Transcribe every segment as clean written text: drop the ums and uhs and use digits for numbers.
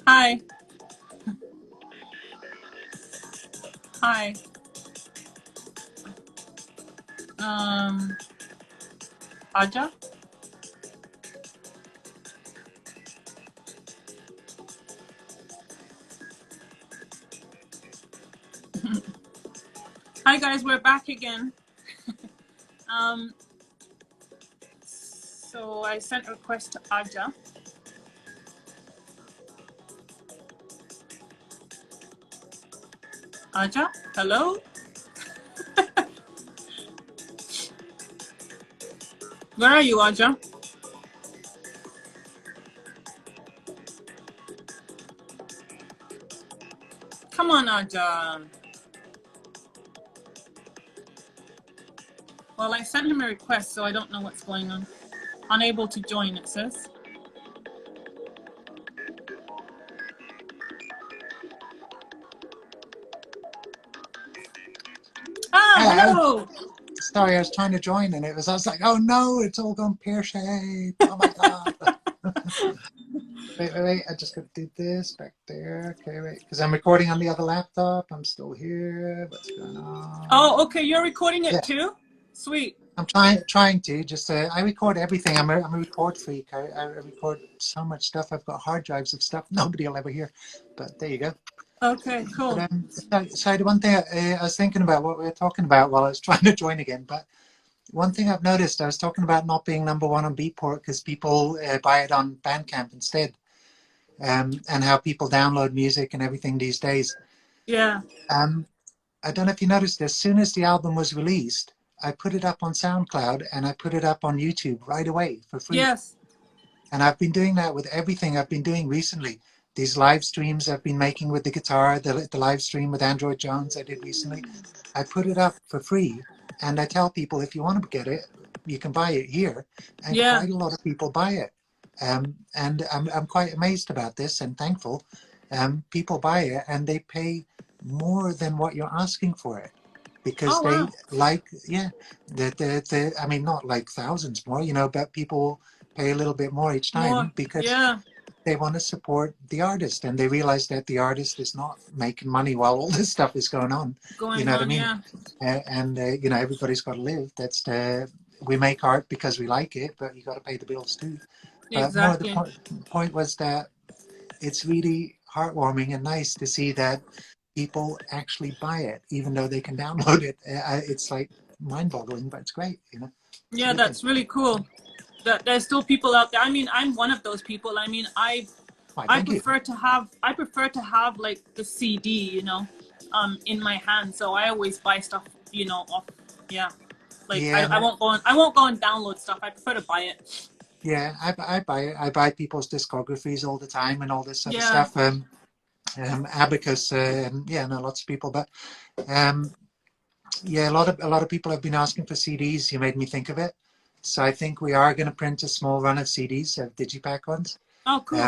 Hi. Hi. Um, Aja? Hi guys, we're back again. Um, so I sent a request to Aja. Aja, hello? Where are you, Aja? Come on, Aja. Well, I sent him a request, so I don't know what's going on. Unable to join, it says. Ah, hello. Sorry, I was trying to join and I was like, oh no, it's all gone pear-shaped. Oh my God. Wait, I just got to do this back there. Okay, wait, because I'm recording on the other laptop. I'm still here. What's going on? Oh, okay, you're recording it too? Sweet. I'm trying to just, I record everything. I'm a record freak. I record so much stuff. I've got hard drives of stuff nobody will ever hear, but there you go. Okay, cool. But sorry, the one thing I was thinking about what we were talking about while I was trying to join again, but one thing I've noticed, I was talking about not being #1 on Beatport because people buy it on Bandcamp instead, and how people download music and everything these days. Yeah. I don't know if you noticed, as soon as the album was released, I put it up on SoundCloud and I put it up on YouTube right away for free. Yes. And I've been doing that with everything I've been doing recently. These live streams I've been making with the guitar, the live stream with Android Jones I did recently, I put it up for free. And I tell people, if you want to get it, you can buy it here. And quite a lot of people buy it. And I'm quite amazed about this and thankful. People buy it and they pay more than what you're asking for it. Because they like, I mean, not like thousands more, but people pay a little bit more each time because they want to support the artist and they realize that the artist is not making money while all this stuff is going on. You know what I mean? And everybody's got to live. We make art because we like it, but you got to pay the bills too. But more of the point was that it's really heartwarming and nice to see that people actually buy it, even though they can download it. It's like mind-boggling, but it's great, Yeah, that's really cool. That there's still people out there. I mean, I'm one of those people. I mean, I prefer to have like the CD, in my hand. So I always buy stuff, off. Yeah, like I won't go and download stuff. I prefer to buy it. Yeah, I buy it. I buy people's discographies all the time and all this sort of stuff. Abacus, lots of people, but a lot of people have been asking for CDs. You made me think of it. So I think we are going to print a small run of CDs, of Digipack ones. Oh, cool.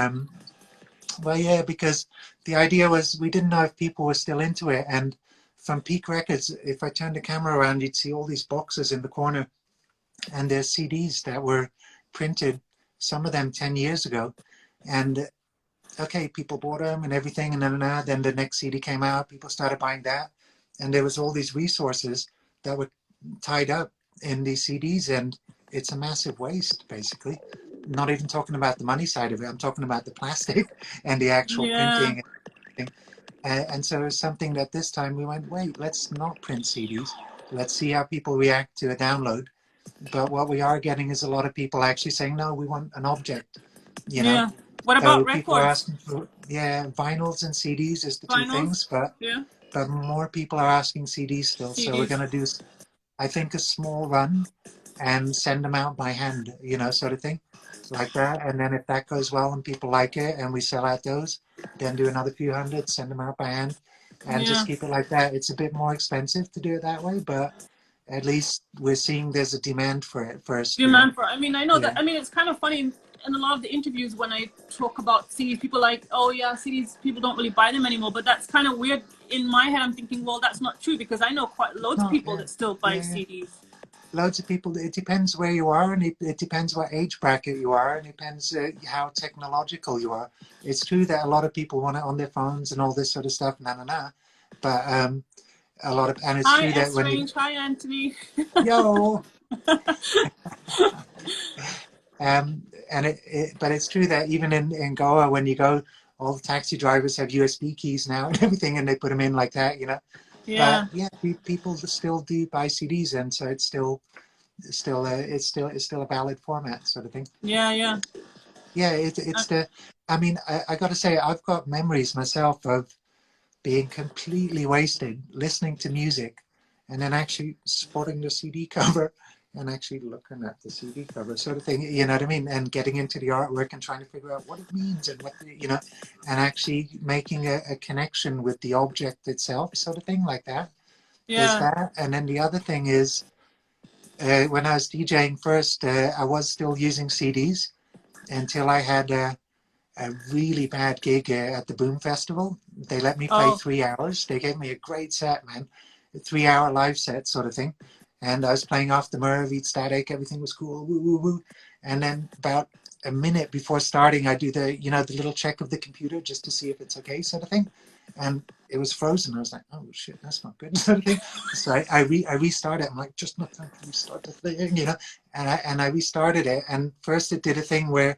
Well, yeah, because the idea was we didn't know if people were still into it. And from Peak Records, if I turned the camera around, you'd see all these boxes in the corner. And there's CDs that were printed, some of them 10 years ago. And okay, people bought them and everything. And then the next CD came out. People started buying that. And there was all these resources that were tied up in these CDs. And it's a massive waste, basically. Not even talking about the money side of it. I'm talking about the plastic and the actual printing. And so it's something that this time we went, wait, let's not print CDs. Let's see how people react to a download. But what we are getting is a lot of people actually saying, no, we want an object, Yeah. What about records? People are asking for, vinyls and CDs is the two things, but more people are asking CDs still. So we're going to do, I think, a small run and send them out by hand, sort of thing like that. And then if that goes well and people like it and we sell out those, then do another few hundred, send them out by hand and just keep it like that. It's a bit more expensive to do it that way, but at least we're seeing there's a demand for it first. I mean, I know that. I mean, it's kind of funny in a lot of the interviews when I talk about CDs, people are like, oh yeah, CDs, people don't really buy them anymore. But that's kind of weird. In my head, I'm thinking, well, that's not true because I know quite loads of people that still buy CDs. loads of people. It depends where you are, and it depends what age bracket you are, and it depends how technological you are. It's true that a lot of people want it on their phones and all this sort of stuff, but a lot of, and it's Hi, true that S when you Range. Hi, Anthony. yo, and but it's true that even in Goa, when you go, all the taxi drivers have USB keys now and everything, and they put them in like that, But Yeah. yeah, people still do buy CDs, and so it's still a valid format, sort of thing. Yeah, yeah. Yeah, it's the. I mean, I got to say, I've got memories myself of being completely wasted listening to music, and then actually spotting the CD cover and actually looking at the CD cover, sort of thing. You know what I mean? And getting into the artwork and trying to figure out what it means and and actually making a connection with the object itself, sort of thing, like that. There's Yeah. that, and then the other thing is when I was DJing first, I was still using CDs until I had a really bad gig at the Boom Festival. They let me play Oh, 3 hours. They gave me a great set, man, a 3 hour live set sort of thing. And I was playing off the Merv, Eat Static, everything was cool, woo, woo, woo. And then about a minute before starting, I do the little check of the computer just to see if it's okay, sort of thing. And it was frozen. I was like, oh shit, that's not good, sort of thing. So I restarted. I'm like, just not going to restart the thing, and I restarted it. And first it did a thing where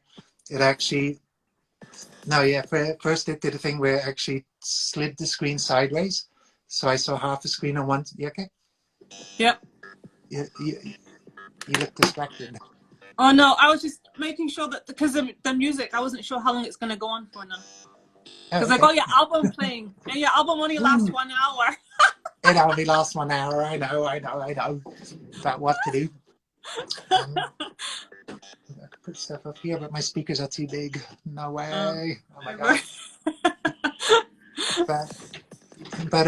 it actually no, yeah. First, it did a thing where it actually slid the screen sideways, so I saw half the screen on one. You okay? yep. You look distracted. Oh no, I was just making sure that because of the music, I wasn't sure how long it's gonna go on for now. Oh, Because I okay. got your album playing, and your album only lasts Ooh, 1 hour. it only lasts 1 hour. I know. But what to do? I could put stuff up here, but my speakers are too big. No way. Oh my Whatever. god. But but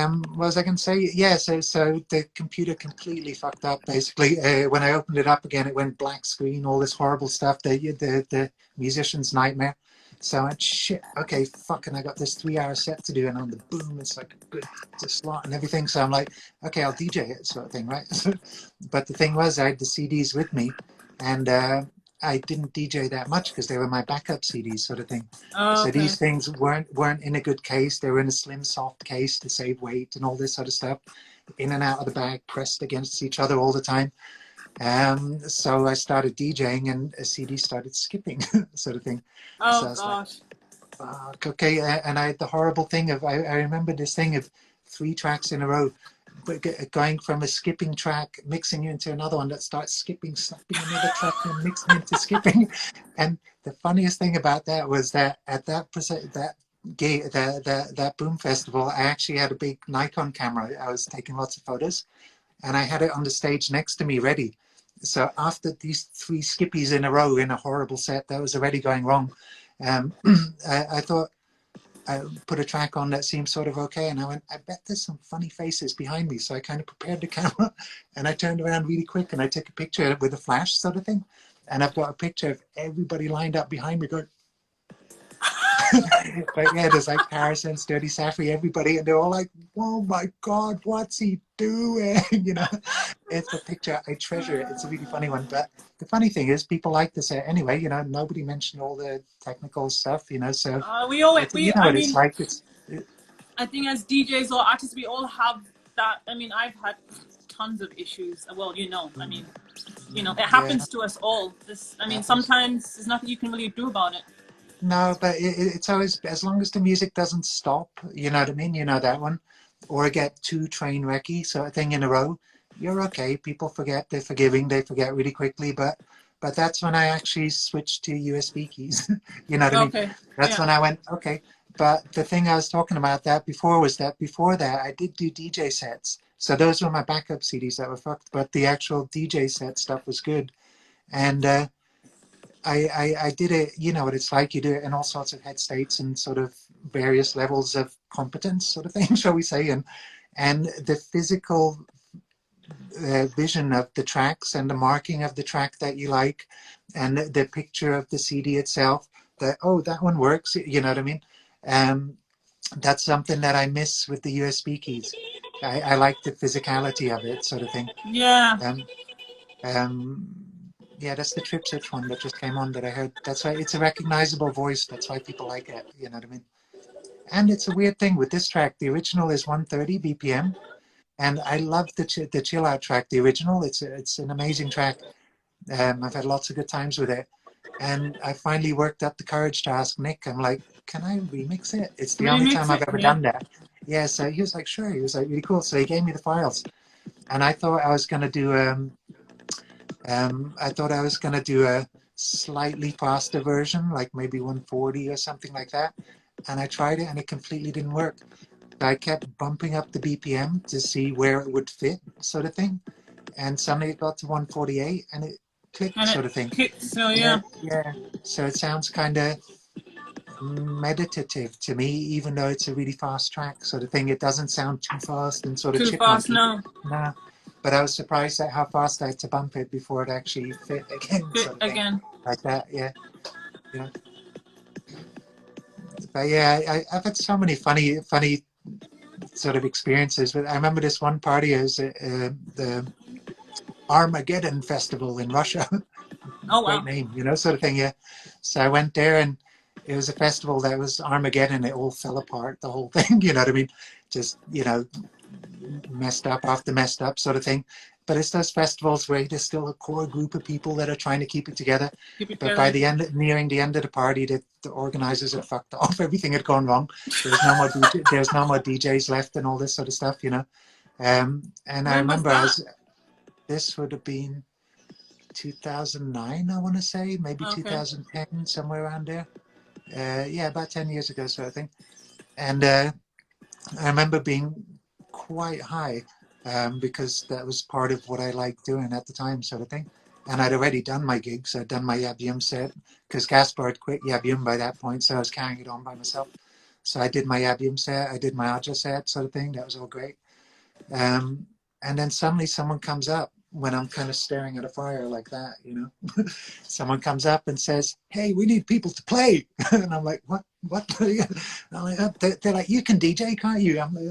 what was I going to say? Yeah, so the computer completely fucked up. Basically, when I opened it up again, it went black screen, all this horrible stuff. The musician's nightmare. So I went, shit. Okay, fucking, I got this 3 hour set to do, and on the boom, it's like a good slot and everything. So I'm like, okay, I'll DJ it, sort of thing, right? But the thing was, I had the CDs with me, and I didn't DJ that much because they were my backup CDs, sort of thing. Oh, So okay. these things weren't in a good case. They were in a slim, soft case to save weight and all this sort of stuff. In and out of the bag, pressed against each other all the time. So I started DJing, and a CD started skipping, sort of thing. So Oh I was like, gosh. fuck, okay. And I had the horrible thing of I remember this thing of 3 tracks in a row, but going from a skipping track, mixing into another one that starts skipping, slapping another track, and mixing into skipping. And the funniest thing about that was that at that gay that Boom Festival, I actually had a big Nikon camera. I was taking lots of photos, and I had it on the stage next to me ready. So after these 3 skippies in a row in a horrible set that was already going wrong, um, I thought I put a track on that seemed sort of okay, and I went, I bet there's some funny faces behind me. So I kind of prepared the camera, and I turned around really quick, and I took a picture of it with a flash, sort of thing. And I've got a picture of everybody lined up behind me going, but yeah, there's like Harrison, Sturdy Safri, everybody, and they're all like, "Oh my God, what's he doing?" It's a picture, I treasure it. It's a really funny one. But the funny thing is, people like to say anyway. Nobody mentioned all the technical stuff. So We owe it. it's I what it's mean, like. I think as DJs or artists, we all have that. I mean, I've had tons of issues. Well, I mean, it Yeah, happens to us all. I mean, happens. sometimes there's nothing you can really do about it. No, but it's always, as long as the music doesn't stop. You know what I mean? You know that one, or get too train wrecky sort of thing in a row. You're okay. People forget. They're forgiving. They forget really quickly. But that's when I actually switched to USB keys. You know what I mean? Okay. That's Yeah. when I went okay. But the thing I was talking about that before was that before that I did do DJ sets. So those were my backup CDs that were fucked. But the actual DJ set stuff was good. And I did it, you know what it's like. You do it in all sorts of head states and sort of various levels of competence, sort of thing, shall we say. And the physical vision of the tracks and the marking of the track that you like, and the picture of the CD itself, that, oh, that one works, you know what I mean? Um, that's something that I miss with the USB keys. I like the physicality of it, sort of thing. Yeah. Um, um, yeah, that's the Tripsych one that just came on that I heard. That's why it's a recognizable voice. That's why people like it. You know what I mean? And it's a weird thing with this track. The original is 130 BPM, and I love the chill out track. The original, it's an amazing track. I've had lots of good times with it, and I finally worked up the courage to ask Nick. I'm like, can I remix it? It's the only time Remix I've it. ever Yeah. done that. Yeah, so he was like, sure. He was like, really cool. So he gave me the files, and I thought I was gonna do I thought I was gonna do a slightly faster version, like maybe 140 or something like that. And I tried it, and it completely didn't work. I kept bumping up the BPM to see where it would fit, sort of thing. And suddenly it got to 148, and it clicked, And it sort of thing. kicks. So Yeah, yeah. yeah. So it sounds kind of meditative to me, even though it's a really fast track, sort of thing. It doesn't sound too fast and sort of Too fast chipmunky. now. Nah. But I was surprised at how fast I had to bump it before it actually fit again, Fit sort of thing. again. Like that, yeah. You know. But yeah, I've had so many funny sort of experiences. But I remember this one party is the Armageddon Festival in Russia. Oh Great wow. name, you know, sort of thing. Yeah. So I went there, and it was a festival that was Armageddon. It all fell apart, the whole thing. You know what I mean? Just, you know, messed up after messed up, sort of thing. But it's those festivals where there's still a core group of people that are trying to keep it together. Keep it But by together. the end, nearing the end of the party, the organizers had fucked off. Everything had gone wrong. There's no more there's no more DJs left, and all this sort of stuff, you know. And I When was remember that? this would have been 2009, I want to say, maybe Okay. 2010, somewhere around there. Yeah, about 10 years ago, sort of thing. And I remember being quite high because that was part of what I liked doing at the time, sort of thing. And I'd already done my gigs. I'd done my Yab Yum set because Gaspar had quit Yab Yum by that point, so I was carrying it on by myself. So I did my Yab Yum set, I did my Ajja set, sort of thing. That was all great. Um, and then suddenly someone comes up when I'm kind of staring at a fire like that, you know. Someone comes up and says, "Hey, we need people to play," and I'm like, "What? What?" I'm like, they're like, "You can DJ, can't you?" I'm like,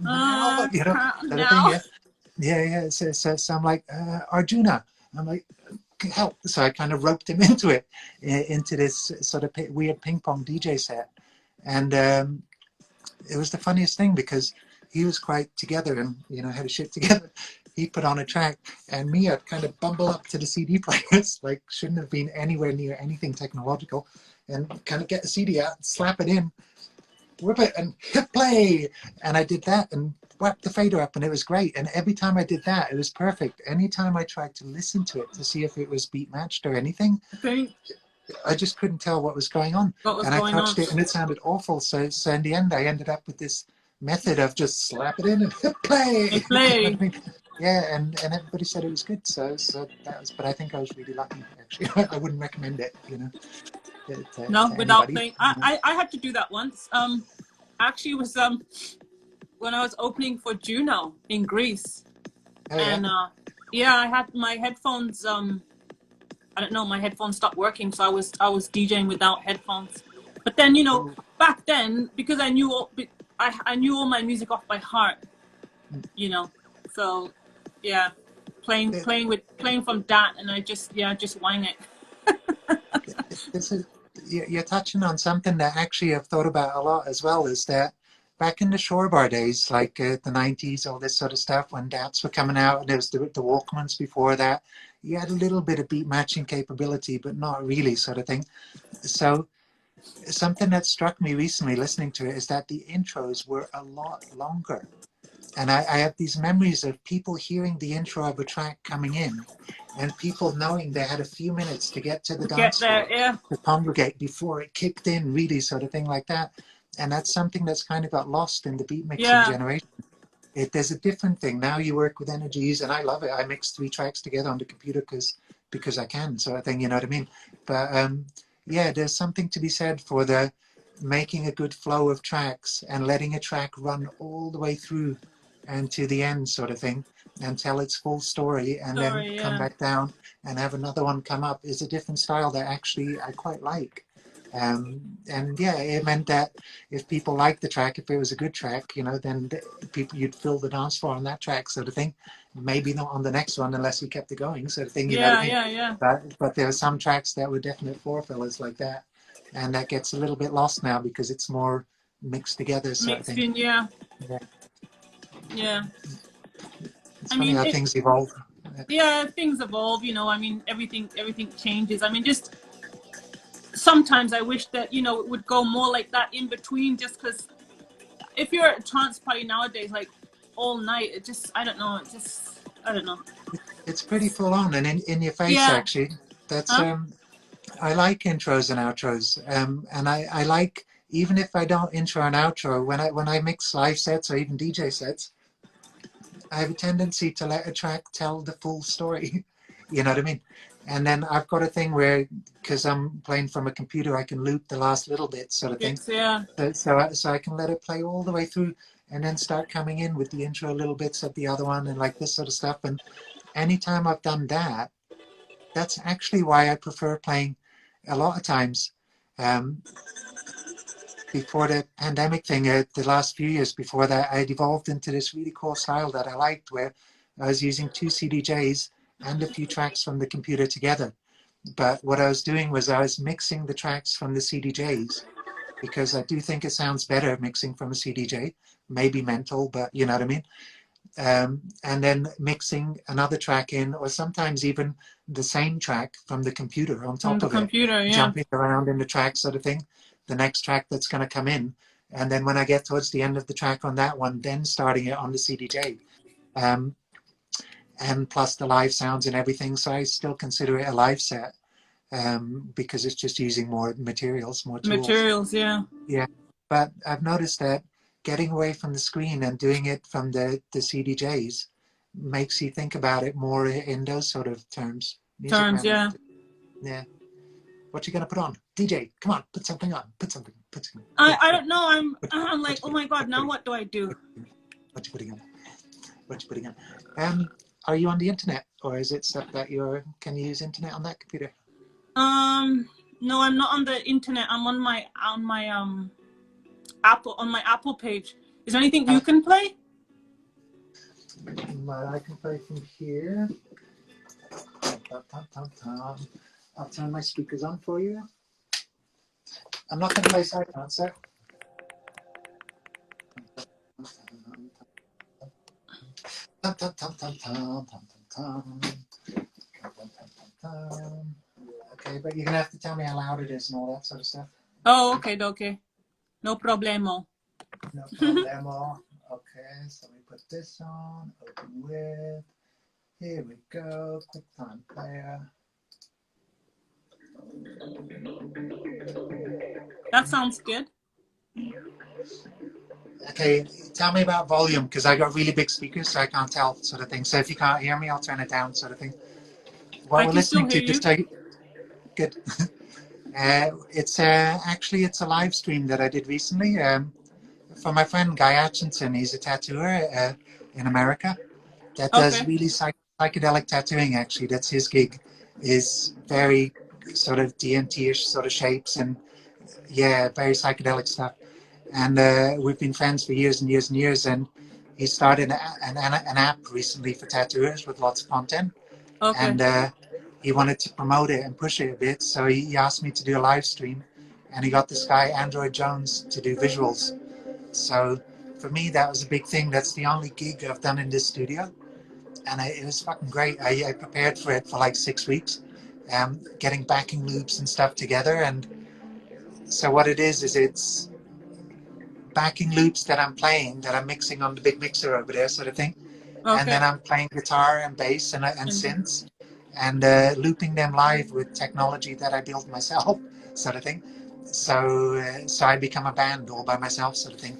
"Now," you know, sort of thing. Now. Yeah, yeah, yeah. So I'm like, Arjuna. I'm like, help. So I kind of roped him into it, into this sort of weird ping pong DJ set, and it was the funniest thing because he was quite together and, you know, had his shit together. He put on a track, and me, I'd kind of bumble up to the CD players, like shouldn't have been anywhere near anything technological, and kind of get the CD out, slap it in, whip it, and hit play. And I did that and whacked the fader up, and it was great. And every time I did that, it was perfect. Anytime I tried to listen to it to see if it was beat matched or anything, I think I just couldn't tell what was going on. what was And I going on. touched it and it sounded awful. So in the end, I ended up with this method of just slap it in and hit play. They play. Yeah, and everybody said it was good. So that was, but I think I was really lucky, actually. I wouldn't recommend it, you know, No, to without anybody. playing. You know? I had to do that once. Actually, it was when I was opening for Juno in Greece, Oh, yeah. and yeah, I had my headphones. I don't know, my headphones stopped working, so I was DJing without headphones. But then, you know, Ooh. back then, because I knew all my music off by heart, you know, so yeah, playing from that, and I just wang it. This is, you're touching on something that actually I've thought about a lot as well, is that back in the shore bar days, like the 90s, all this sort of stuff, when DATs were coming out, and there was the Walkmans before that, you had a little bit of beat matching capability, but not really, sort of thing. So something that struck me recently listening to it is that the intros were a lot longer. And I have these memories of people hearing the intro of a track coming in, and people knowing they had a few minutes to get to the Get dance there, floor yeah, to congregate before it kicked in, really, sort of thing like that. And that's something that's kind of got lost in the beat mixing yeah, generation. There's a different thing now. You work with energies, and I love it. I mix 3 tracks together on the computer because I can, sort of thing. You know what I mean? But yeah, there's something to be said for the making a good flow of tracks and letting a track run all the way through and to the end, sort of thing, and tell its full story, and then sorry, come yeah, back down and have another one come up, is a different style that actually I quite like. And yeah, it meant that if people liked the track, if it was a good track, you know, then the people, you'd fill the dance floor on that track, sort of thing. Maybe not on the next one unless you kept it going, sort of thing. You know what I Yeah, mean? yeah, yeah. But there are some tracks that were definite floor fillers like that, and that gets a little bit lost now because it's more mixed together, sort of Mixed thing. in, yeah. Yeah, Yeah. it's I funny mean, how things evolve. yeah, things evolve, you know. I mean, everything changes. I mean, just sometimes I wish that, you know, it would go more like that in between, just because if you're at a trance party nowadays, like all night, it just, I don't know, it just, I don't know. It's pretty full on and in your face, Yeah. actually. That's Huh? I like intros and outros, and I like, even if I don't intro and outro, when I mix live sets or even DJ sets, I have a tendency to let a track tell the full story. You know what I mean? And then I've got a thing where, because I'm playing from a computer, I can loop the last little bit, sort of thing. It's, yeah. So I can let it play all the way through, and then start coming in with the intro little bits of the other one, and like this sort of stuff. And anytime I've done that, that's actually why I prefer playing a lot of times. Um, Before the pandemic thing, the last few years before that, I evolved into this really cool style that I liked, where I was using two CDJs and a few tracks from the computer together. But what I was doing was I was mixing the tracks from the CDJs, because I do think it sounds better mixing from a CDJ, maybe mental, but you know what I mean? And then mixing another track in, or sometimes even the same track from the computer on From top the of it, computer, yeah. jumping around in the track, sort of thing, the next track that's going to come in. And then when I get towards the end of the track on that one, then starting it on the CDJ. Um, and plus the live sounds and everything. So I still consider it a live set, because it's just using more materials, more tools. Materials, yeah. Yeah, but I've noticed that getting away from the screen and doing it from the CDJs makes you think about it more in those sort of terms. Music Terms, memory. yeah. Yeah. What you gonna put on? DJ, come on, put something on. Put something. I don't know. I'm like, oh my God, now what do I do? What you putting on? What you putting on? Are you on the internet, or is it stuff that can you use internet on that computer? No, I'm not on the internet. I'm on my Apple, on my Apple page. Is there anything you can play? I can play from here. I'll turn my speakers on for you. I'm not going to play side concert. Okay, but you're going to have to tell me how loud it is and all that sort of stuff. Oh, okay, okay. No problemo. No problemo. Okay, so we put this on, open with. Here we go, QuickTime Player. That sounds good. Okay, tell me about volume, because I got really big speakers, so I can't tell, sort of thing. So if you can't hear me, I'll turn it down, sort of thing. What I we're can still listening hear to, just you. tell you, good. It's actually it's a live stream that I did recently for my friend Guy Atchison. He's a tattooer in America that does Okay. really psychedelic tattooing. Actually, that's his gig. Is very sort of DMT-ish sort of shapes, and yeah, very psychedelic stuff. And we've been friends for years and years and years. And he started an app recently for tattooers with lots of content. Okay. And he wanted to promote it and push it a bit. So he asked me to do a live stream. And he got this guy, Android Jones, to do visuals. So for me, that was a big thing. That's the only gig I've done in this studio. And it was fucking great. I prepared for it for like 6 weeks, getting backing loops and stuff together. And so what it is it's backing loops that I'm playing, that I'm mixing on the big mixer over there, sort of thing. And Okay. then I'm playing guitar and bass and synths, and looping them live with technology that I built myself, sort of thing. So I become a band all by myself, sort of thing.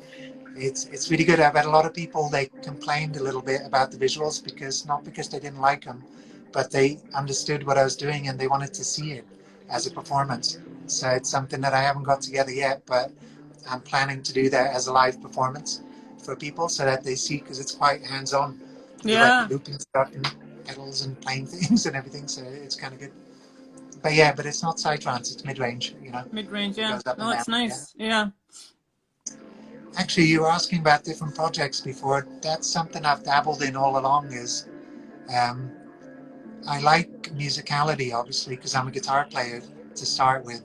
It's really good. I've had a lot of people, they complained a little bit about the visuals, because not because they didn't like them, but they understood what I was doing and they wanted to see it as a performance. So it's something that I haven't got together yet, but I'm planning to do that as a live performance for people, so that they see, because it's quite hands-on. You're like Yeah. looping stuff and pedals and playing things and everything, so it's kind of good. But yeah, but it's not psytrance, it's mid-range, you know. Mid-range, It yeah. goes up and No, down. it's nice. Yeah. Actually, you were asking about different projects before. That's something I've dabbled in all along is um, I like musicality, obviously, because I'm a guitar player to start with,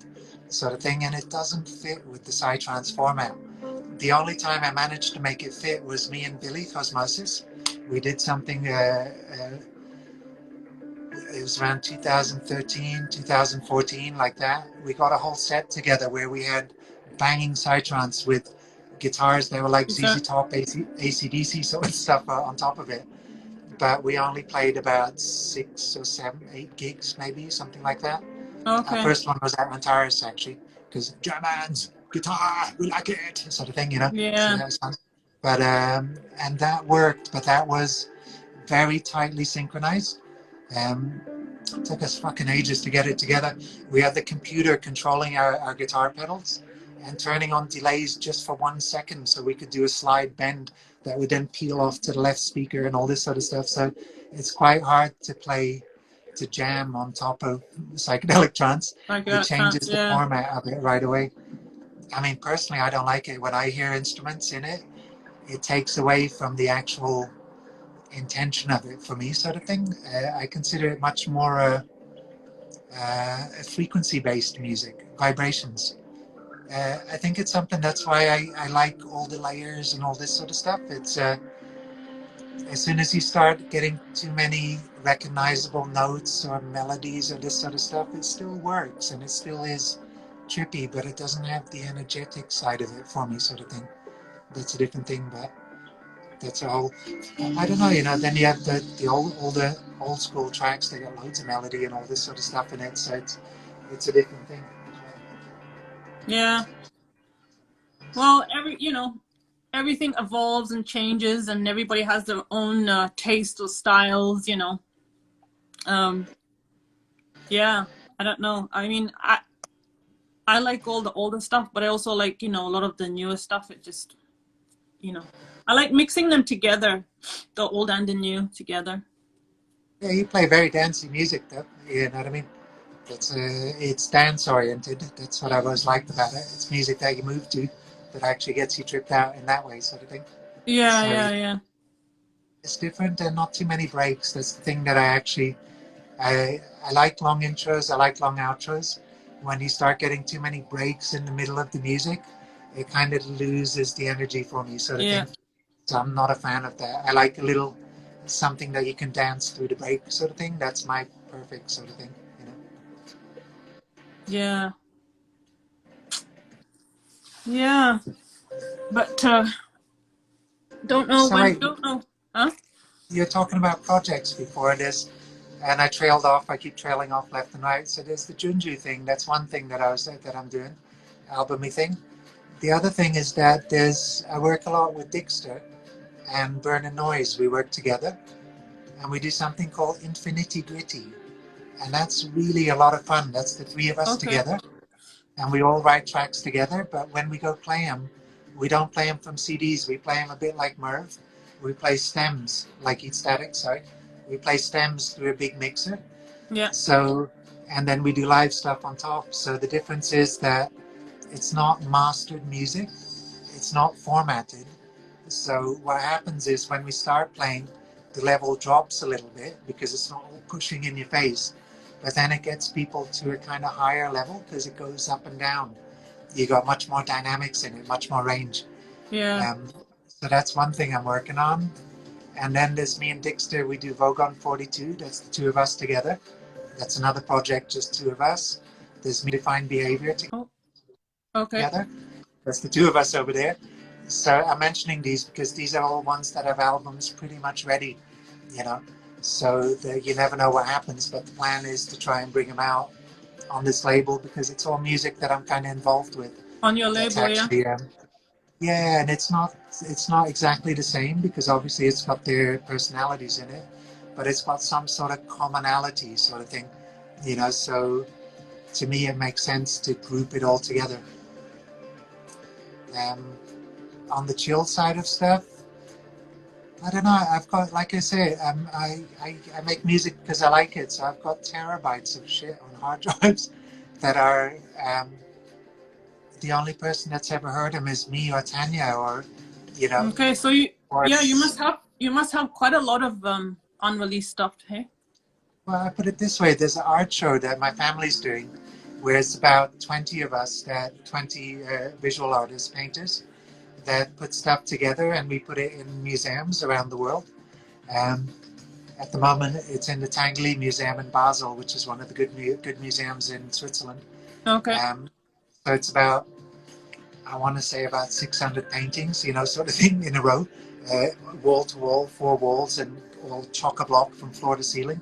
sort of thing, and it doesn't fit with the psytrance format. The only time I managed to make it fit was me and Billy Cosmosis. We did something, it was around 2013, 2014, like that. We got a whole set together where we had banging psytrance with guitars. They were like Is that ZZ Top, AC/DC sort of stuff on top of it. But we only played about 6 or 7, 8 gigs, maybe, something like that. Our okay? first one was at Antares, actually, because Germans, guitar, we like it, sort of thing, you know. So Yeah. that was fun. But, and that worked, but that was very tightly synchronized. Um, it took us fucking ages to get it together. We had the computer controlling our guitar pedals and turning on delays just for 1 second so we could do a slide bend that would then peel off to the left speaker and all this sort of stuff. So it's quite hard to play, to jam on top of psychedelic trance. I It got changes trance. the Yeah. format of it right away. I mean, personally, I don't like it. When I hear instruments in it, it takes away from the actual intention of it for me, sort of thing. I consider it much more frequency-based music, vibrations. I think it's something that's why I like all the layers and all this sort of stuff. It's as soon as you start getting too many recognizable notes or melodies or this sort of stuff, it still works and it still is trippy, but it doesn't have the energetic side of it for me, sort of thing. That's a different thing, but that's a whole. I don't know, you know. Then you have the old school tracks. They got loads of melody and all this sort of stuff in it, so it's a different thing. Yeah. Well, everything evolves and changes, and everybody has their own taste or styles. Um, yeah. I don't know. I mean, I like all the older stuff, but I also like a lot of the newer stuff. It just I like mixing them together, the old and the new together. Yeah, you play very dancey music, though. You know what I mean? It's dance oriented. That's what I've always liked about it. It's music that you move to, that actually gets you tripped out in that way, sort of thing. Yeah, So yeah, yeah. it's different and not too many breaks. That's the thing that I like long intros. I like long outros. When you start getting too many breaks in the middle of the music, it kind of loses the energy for me, sort of Yeah, thing. So I'm not a fan of that. I like a little something that you can dance through the break, sort of thing. That's my perfect sort of thing, you know. yeah, yeah. But don't know So when. wait, Don't know. Huh? you're talking about projects before this, and I trailed off. I keep trailing off left and right. So there's the Junju thing. That's one thing that I'm doing, albumy thing. The other thing is that I work a lot with Dixter and Burn Noise. We work together, and we do something called Infinity Gritty, and that's really a lot of fun. That's the three of us Okay. together, and we all write tracks together. But when we go play them, we don't play them from CDs. We play them a bit like Merv. We play stems like Eat Static. Sorry, we play stems through a big mixer. Yeah, So, and then we do live stuff on top. So the difference is that it's not mastered music. It's not formatted. So what happens is when we start playing, the level drops a little bit because it's not all pushing in your face. But then it gets people to a kind of higher level because it goes up and down. You got much more dynamics in it, much more range. yeah. So that's one thing I'm working on. And then there's me and Dixter. We do Vogon 42. That's the two of us together. That's another project, just two of us. There's me Defined Behavior Oh, okay. together. That's the two of us over there. So I'm mentioning these because these are all ones that have albums pretty much ready, you know. So you never know what happens, but the plan is to try and bring them out on this label because it's all music that I'm kind of involved with. On your That's label, yeah. actually yeah, and it's not exactly the same because obviously it's got their personalities in it, but it's got some sort of commonality, sort of thing, you know. So to me, it makes sense to group it all together. Um, on the chill side of stuff, I don't know. I've got, like I say, I make music because I like it. So I've got terabytes of shit on hard drives that are the only person that's ever heard them is me or Tanya, or you know, Okay, so you, or yeah, it's, you must have quite a lot of unreleased stuff, hey? well, I put it this way: there's an art show that my family's doing, where it's about 20 of us, that 20 visual artists, painters, that put stuff together, and we put it in museums around the world. Um, At the moment, it's in the Tangley Museum in Basel, which is one of the good museums in Switzerland. Okay. So it's about, I want to say about 600 paintings, you know, sort of thing in a row, uh, wall to wall, four walls, and all chock-a-block from floor to ceiling.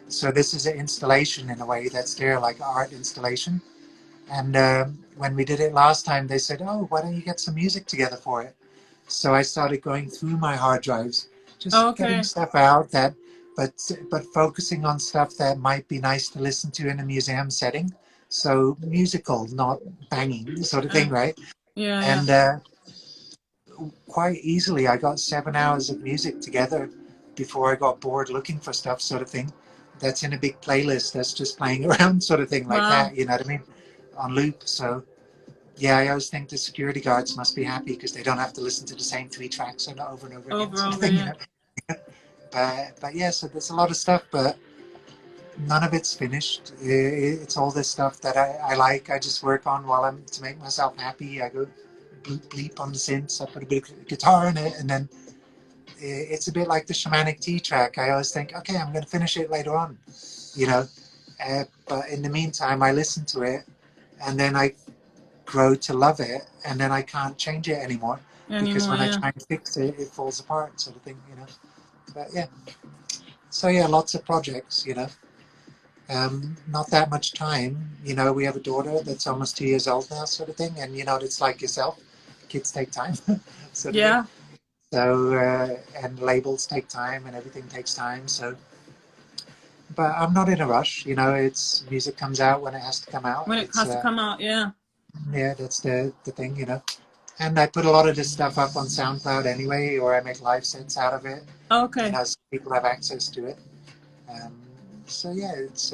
So this is an installation in a way that's there, like an art installation. And when we did it last time, they said, "Oh, why don't you get some music together for it?" So I started going through my hard drives, just getting Okay. stuff out that, but focusing on stuff that might be nice to listen to in a museum setting. So musical, not banging, sort of thing, right? Yeah, yeah. And quite easily, I got 7 hours of music together before I got bored looking for stuff, sort of thing. That's in a big playlist that's just playing around, sort of thing, like Wow. that. You know what I mean? On loop. So yeah, I always think the security guards must be happy because they don't have to listen to the same three tracks over and over again, sort of Over, thing, you yeah. know. But yeah, so there's a lot of stuff, but none of it's finished. It's all this stuff that I like. I just work on while I'm to make myself happy. I go bleep bleep on the synths. I put a bit of guitar in it, and then it's a bit like the shamanic tea track. I always think, okay, I'm going to finish it later on, you know. But in the meantime, I listen to it, and then I grow to love it, and then I can't change it anymore because Anymore, when I yeah. try and fix it, it falls apart, sort of thing, you know. But yeah, so yeah, lots of projects, you know. Not that much time, you know. We have a daughter that's almost 2 years old now, sort of thing, and you know, it's like yourself, kids take time, sort of thing. Yeah. So and labels take time, and everything takes time. So, but I'm not in a rush, you know. It's music comes out when it has to come out. When it It's has to come out, yeah. yeah, that's the thing, you know. And I put a lot of this stuff up on SoundCloud anyway, or I make live sets out of it, you Okay. know, so people have access to it. Um, so yeah, it's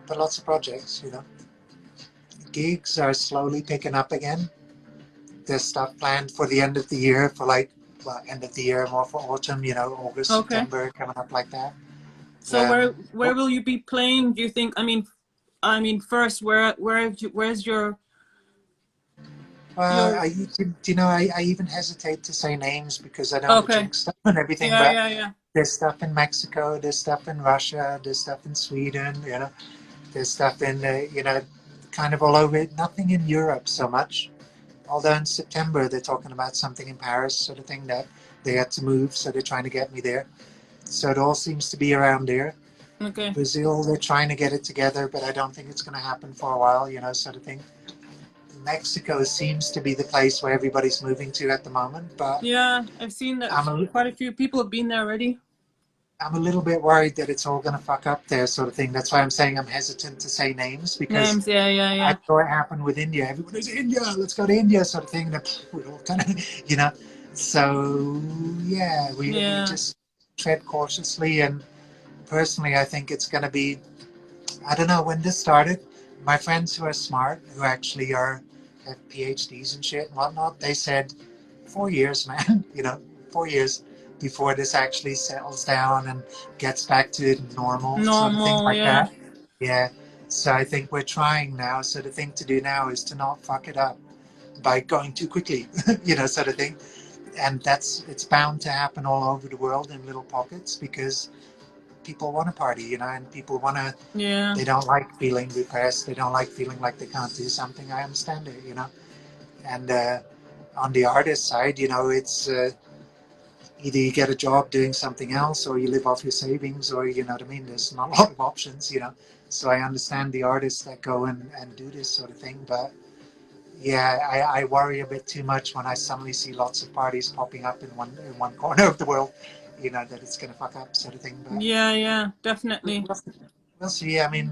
but lots of projects, you know. Gigs are slowly picking up again. There's stuff planned for the end of the year, for like, well, end of the year, more for autumn, you know, August, Okay. September, coming up like that. So where Well, will you be playing? Do you think? I mean, first, where's your? you know, I even hesitate to say names because I don't want to Okay. jinx stuff and everything, Yeah, but yeah, yeah. there's stuff in Mexico, there's stuff in Russia, there's stuff in Sweden, you know, there's stuff in, you know, kind of all over it. Nothing in Europe so much. Although in September they're talking about something in Paris, sort of thing, that they had to move, so they're trying to get me there. So it all seems to be around there. Okay. Brazil, they're trying to get it together, but I don't think it's going to happen for a while, you know, sort of thing. Mexico seems to be the place where everybody's moving to at the moment, but Yeah, I've seen that I'm a, quite a few people have been there already. I'm a little bit worried that it's all going to fuck up there, sort of thing. That's why I'm saying I'm hesitant to say names because Names, yeah, yeah, I yeah. saw it happen with India. Everybody's India, let's go to India, sort of thing. And we all kind of, you know. So yeah, we Yeah. just tread cautiously. And personally, I think it's going to be. I don't know when this started. My friends who are smart, who actually have PhDs and shit and whatnot, they said 4 years, man. You know, 4 years before this actually settles down and gets back to normal, sort of thing Normal, like yeah. that. Yeah. So I think we're trying now. So the thing to do now is to not fuck it up by going too quickly, you know, sort of thing. And it's bound to happen all over the world in little pockets because people want to party, you know, and people want to, Yeah. they don't like feeling depressed. They don't like feeling like they can't do something. I understand it, you know. And on the artist side, you know, it's either you get a job doing something else or you live off your savings, or, you know what I mean, there's not a lot of options, you know. So I understand the artists that go and do this sort of thing, but yeah, I worry a bit too much when I suddenly see lots of parties popping up in one corner of the world, you know, that it's going to fuck up, sort of thing. But Yeah, yeah, definitely. we'll see. I mean,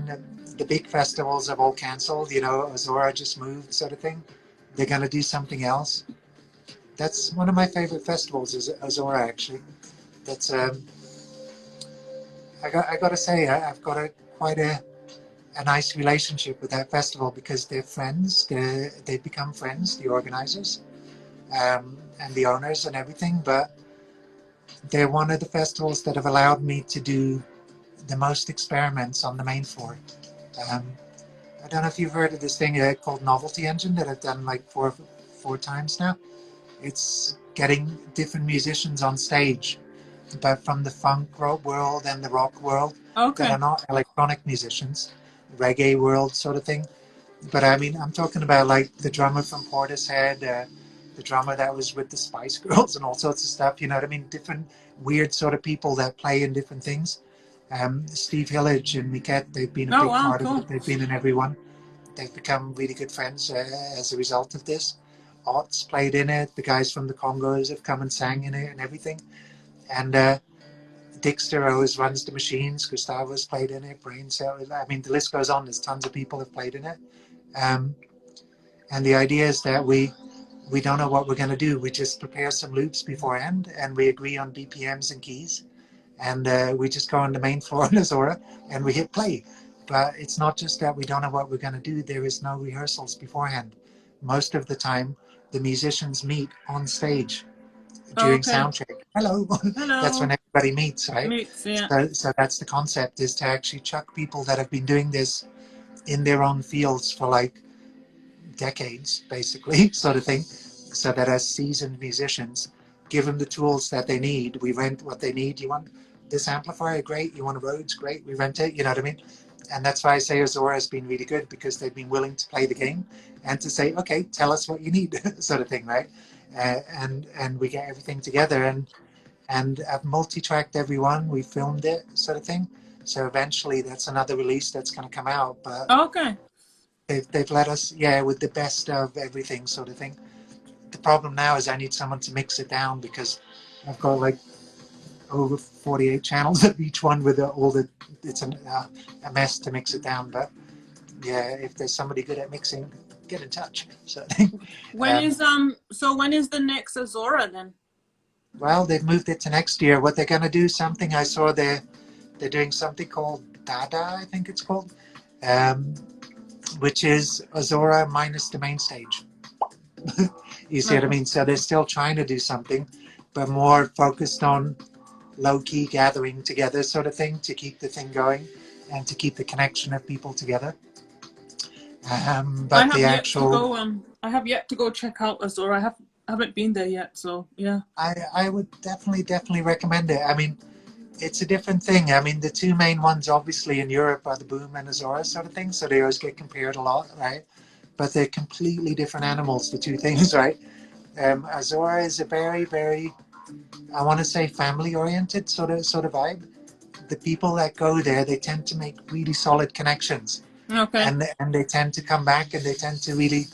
the big festivals have all cancelled, you know. Azora just moved, sort of thing. They're going to do something else. That's one of my favorite festivals, is Azora, actually. That's I got to say, I've got quite a nice relationship with that festival because they're friends. They've become friends, the organizers, and the owners and everything. But they're one of the festivals that have allowed me to do the most experiments on the main floor. Um, I don't know if you've heard of this thing called Novelty Engine that I've done like four times now. It's getting different musicians on stage, but from the funk world and the rock world that Okay. are not electronic musicians, reggae world sort of thing. But I mean, I'm talking about like the drummer from Portishead, the drummer that was with the Spice Girls and all sorts of stuff. You know what I mean? Different weird sort of people that play in different things. Steve Hillage and Miquette, they've been a Oh big wow, part of cool. it. They've been in everyone. They've become really good friends as a result of this. Ots played in it. The guys from the Congos have come and sang in it and everything. And Dixter always runs the machines. Gustavo's played in it. Brain Cell. I mean, the list goes on. There's tons of people have played in it. Um, and the idea is that we don't know what we're going to do. We just prepare some loops beforehand, and we agree on BPMs and keys, and we just go on the main floor in Azora and we hit play. But it's not just that we don't know what we're going to do. There is no rehearsals beforehand. Most of the time, the musicians meet on stage during Okay. sound check. Hello, that's when Hello. everybody meets, right? Meets, yeah. So that's the concept, is to actually chuck people that have been doing this in their own fields for like decades, basically, sort of thing, so that as seasoned musicians, give them the tools that they need. We rent what they need. You want this amplifier? Great. You want a Rhodes? Great. We rent it. You know what I mean? And that's why I say Azora has been really good, because they've been willing to play the game and to say, okay, tell us what you need, sort of thing, right? And we get everything together, and I've multi-tracked everyone. We filmed it, sort of thing. So eventually, that's another release that's going to come out. But Okay. they've let us, yeah, with the best of everything, sort of thing. The problem now is I need someone to mix it down, because I've got like over 48 channels of each one with all the, it's a mess to mix it down. But yeah, if there's somebody good at mixing, get in touch. So When is so when is the next Azora then? well, they've moved it to next year. What they're going to do, something I saw they're doing something called Dada, I think it's called, um, which is Azora minus the main stage. You see what I Okay. mean? So they're still trying to do something, but more focused on low-key gathering together, sort of thing, to keep the thing going and to keep the connection of people together. I But the have yet to actual, go I have yet to go check out Azora. Haven't been there yet, so yeah. I would definitely recommend it. I mean, it's a different thing. I mean, the two main ones, obviously, in Europe are the Boom and Azora sort of thing, so they always get compared a lot, right? But they're completely different animals, the two things, right? Azora is a very, I want to say, family-oriented sort of vibe. The people that go there, they tend to make really solid connections, Okay. and they tend to come back, and they tend to really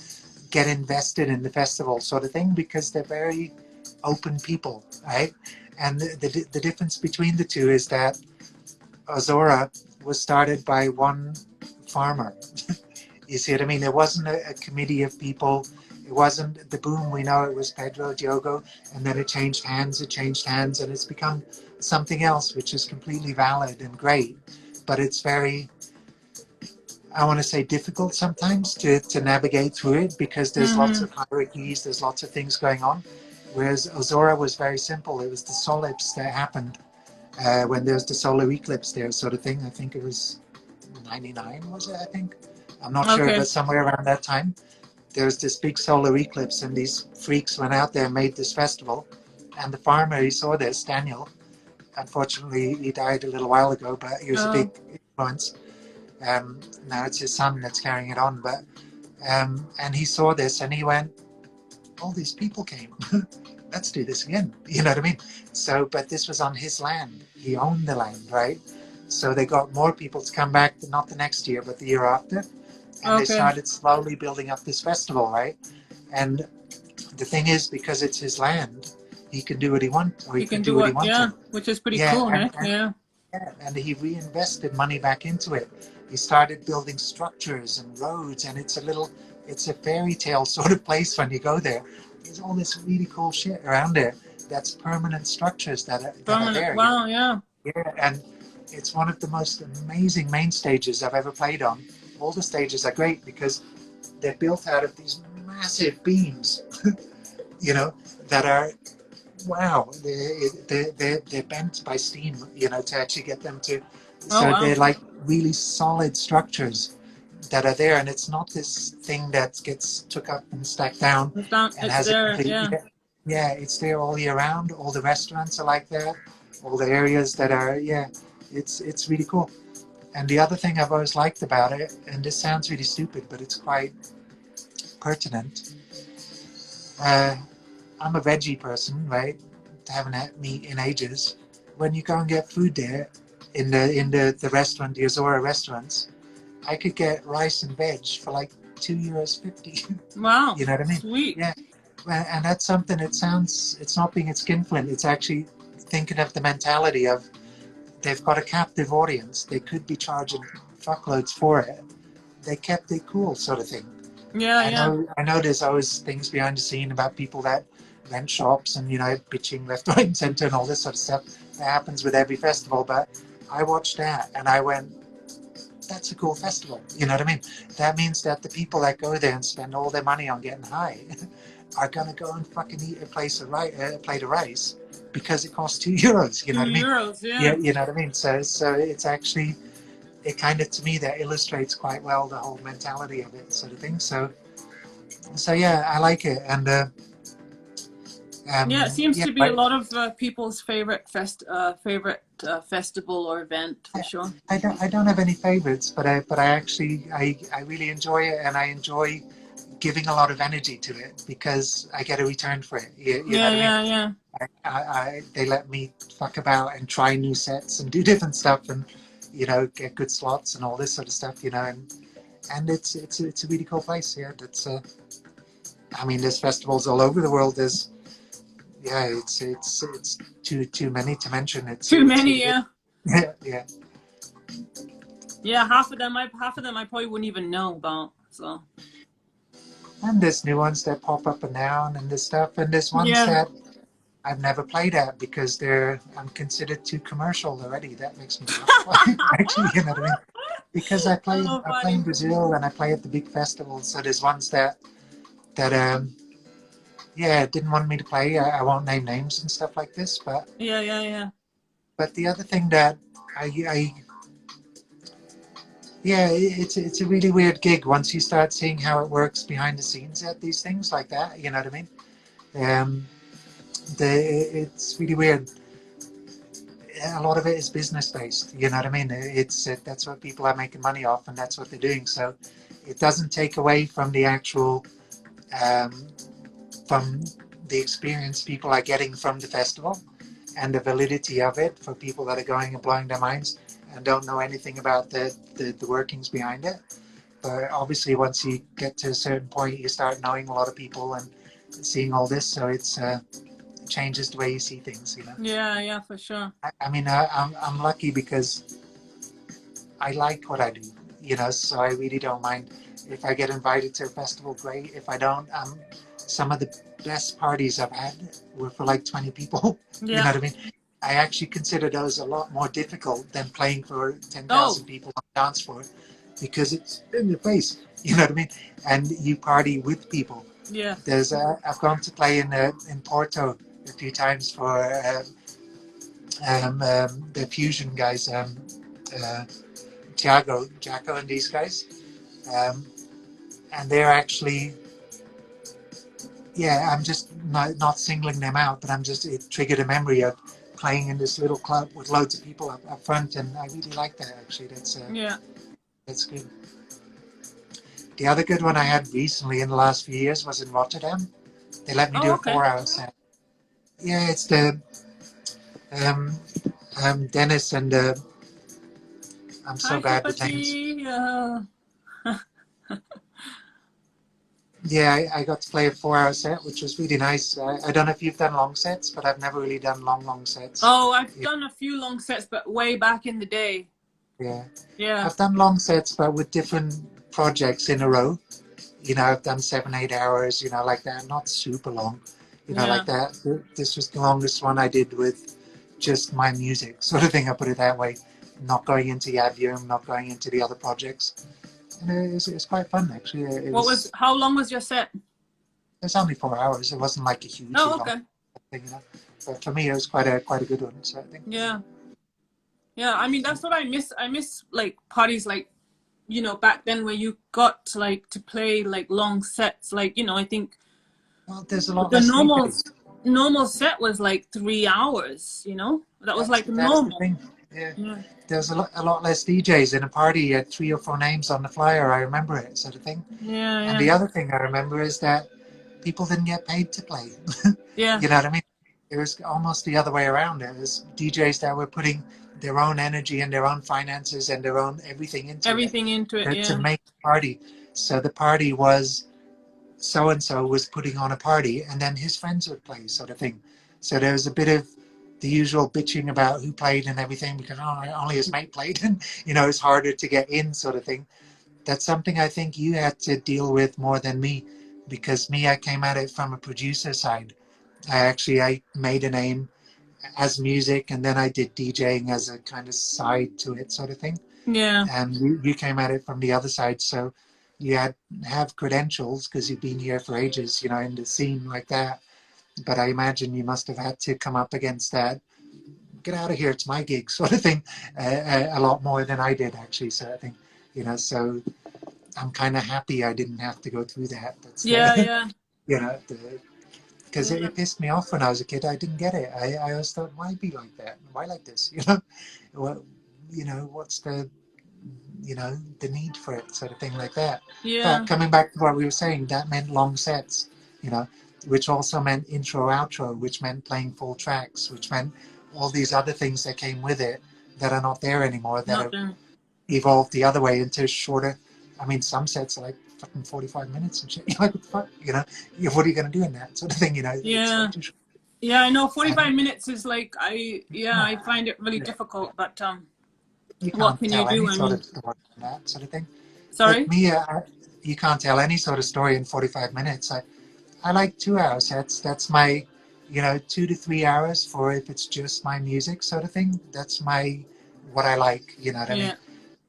get invested in the festival, sort of thing, because they're very open people, right? And the difference between the two is that Azora was started by one farmer. You see what I mean? It wasn't a committee of people. It wasn't the Boom. We know it was Pedro Diogo, and then it changed hands. It changed hands, and it's become something else, which is completely valid and great. But it's very, I want to say, difficult sometimes to navigate through it, because there's lots Mm-hmm. of hierarchies. There's lots of things going on. Whereas Azora was very simple. It was the solipse that happened when there's the solar eclipse there, sort of thing. I think it was 99, was it? I think. I'm not sure, Okay. but somewhere around that time, there was this big solar eclipse, and these freaks went out there and made this festival. And the farmer, he saw this, Daniel. Unfortunately, he died a little while ago, but he was a big Oh. influence. Now it's his son that's carrying it on. But and he saw this, and he went, all these people came. Let's do this again. You know what I mean? So, but this was on his land. He owned the land, right? So they got more people to come back, not the next year, but the year after. And they Okay. started slowly building up this festival, right? And the thing is, because it's his land, he can do what he wants, or he You could can do do what he it, yeah, wanted. which is pretty Yeah, cool, eh? Yeah. and he reinvested money back into it. He started building structures and roads, and it's a fairy tale sort of place when you go there. there's all this really cool shit around there that's permanent structures that are Permanent. there. You know? Wow, yeah. Yeah, and it's one of the most amazing main stages I've ever played on. All the stages are great because they're built out of these massive beams, you know, that are, wow, they're bent by steam, you know, to actually get them to, Oh, so wow. they're like really solid structures that are there, and it's not this thing that gets took up and stacked down It's down, and it's has a there, complete, yeah. yeah, it's there all year round. All the restaurants are like that, all the areas that are, yeah, it's really cool. And the other thing I've always liked about it, and this sounds really stupid, but it's quite pertinent. Uh, I'm a veggie person, right? Haven't had meat in ages. When you go and get food there, in the restaurant, the Azora restaurants, I could get rice and veg for like €2.50. Wow. You know what I mean? Sweet. Yeah. And that's something. It sounds. It's not being a skinflint. It's actually thinking of the mentality of they've got a captive audience. They could be charging fuckloads for it. They kept it cool, sort of thing. Yeah, yeah. I know there's always things behind the scene about people that rent shops and, you know, bitching left, right, and center and all this sort of stuff. That happens with every festival. But I watched that and I went, that's a cool festival. You know what I mean? That means that the people that go there and spend all their money on getting high are gonna go and fucking eat a plate of rice because it costs €2. You know what I mean? €2, Yeah, yeah. you know what I mean. So it's actually, it kind of, to me, that illustrates quite well the whole mentality of it, sort of thing. So yeah, I like it. And Yeah, it seems yeah, to be a lot of people's favorite festival or event, for sure. I don't have any favorites, but I actually I really enjoy it, and I enjoy giving a lot of energy to it because I get a return for it. You know Yeah, what I mean? yeah, yeah. They let me fuck about and try new sets and do different stuff, and, you know, get good slots and all this sort of stuff. You know, and it's a really cool place. Yeah, that's I mean, there's festivals all over the world. There's, yeah, it's too many to mention. Too It's many, really yeah. good. Yeah. Yeah, half of them I probably wouldn't even know about. So. And there's new ones that pop up and down and this stuff, and there's ones Yeah. that I've never played at because I'm considered too commercial already. That makes me laugh. Actually, you know what I mean? Because I play Oh, in funny. Brazil and I play at the big festivals. So there's ones that yeah, didn't want me to play. I won't name names and stuff like this, but Yeah, yeah, yeah. the other thing that I yeah, it's a really weird gig once you start seeing how it works behind the scenes at these things like that. You know what I mean? Um, it's really weird. A lot of it is business based. You know what I mean? That's what people are making money off, and that's what they're doing. So it doesn't take away from the actual um, from the experience people are getting from the festival and the validity of it for people that are going and blowing their minds and don't know anything about the workings behind it. But obviously, once you get to a certain point, you start knowing a lot of people and seeing all this. So it changes the way you see things. You know. Yeah, yeah, for sure. I mean, I'm lucky because I like what I do. You know, so I really don't mind if I get invited to a festival. Great. If I don't, some of the best parties I've had were for like 20 people. You know Yeah. what I mean? I actually consider those a lot more difficult than playing for 10,000 Oh, people on the dance floor because it's in your face. You know what I mean? And you party with people. yeah. I've gone to play in Porto a few times for the fusion guys, Tiago, Jacko, and these guys, um, and they're actually, yeah. I'm just not singling them out, but it triggered a memory of playing in this little club with loads of people up front, and I really like that. Actually, Yeah. that's good. The other good one I had recently in the last few years was in Rotterdam. They let me do Oh, a okay. 4-hour set. Yeah, it's the um, Dennis and I'm so Hi, bad with names. Chapati. Yeah, I got to play a 4-hour set, which was really nice. I don't know if you've done long sets, but I've never really done long sets. Oh, I've Yeah, done a few long sets, but way back in the day. yeah. Yeah. I've done long sets, but with different projects in a row. you know, I've done 7-8 hours, you know, like that, not super long, you know, Yeah. like that. This was the longest one I did with just my music, sort of thing. I put it that way, not going into Yadvium, not going into the other projects. And it was quite fun, actually. How long was your set? It's only 4 hours. It wasn't like a hugely Oh, long okay. thing, you know. But for me, it was quite a good one. So I think. Yeah. Yeah. I mean, that's what I miss. I miss like parties like, you know, back then where you got to play like long sets. Like, you know, I think Well, there's a lot the less DJs. normal set was like 3 hours, you know? That was like That's the normal. thing. Yeah. Yeah. There's a lot less DJs in a party. You had 3 or 4 names on the flyer. I remember it, sort of thing. Yeah, And yeah. the other thing I remember is that people didn't get paid to play. Yeah. You know what I mean? It was almost the other way around. It was DJs that were putting their own energy and their own finances and their own everything into it to Yeah. make the party. So the party was so and so was putting on a party, and then his friends would play, sort of thing. So there was a bit of the usual bitching about who played and everything because only his mate played, and you know it's harder to get in, sort of thing. That's something I think you had to deal with more than me, because me, I came at it from a producer side. I made a name as music, and then I did DJing as a kind of side to it, sort of thing. Yeah. And you came at it from the other side, so you have credentials because you've been here for ages, you know, in the scene like that. But I imagine you must have had to come up against that. Get out of here, it's my gig, sort of thing, a lot more than I did actually. So I think, you know, so I'm kind of happy I didn't have to go through that. That's Yeah, the, yeah. you know, because Yeah. it pissed me off when I was a kid. I didn't get it. I always thought, why be like that? Why like this? You know, what, you know, what's the, you know, the need for it, sort of thing like that. Yeah. But coming back to what we were saying, that meant long sets, you know, which also meant intro, outro, which meant playing full tracks, which meant all these other things that came with it that are not there anymore, that Not have done. evolved the other way into shorter. I mean, some sets are like fucking 45 minutes and shit. You're like, what the fuck, you know, what are you going to do in that sort of thing, you know? It's Yeah. like too short. Yeah, I know 45 And, minutes is like I find it really yeah, difficult, but you what can't can you tell any do? I sort mean, of story in that sort of thing. With sorry? me, you can't tell any sort of story in 45 minutes. I like 2 hour sets. That's my, you know, 2 to 3 hours for if it's just my music sort of thing. That's what I like, you know what I mean? Yeah.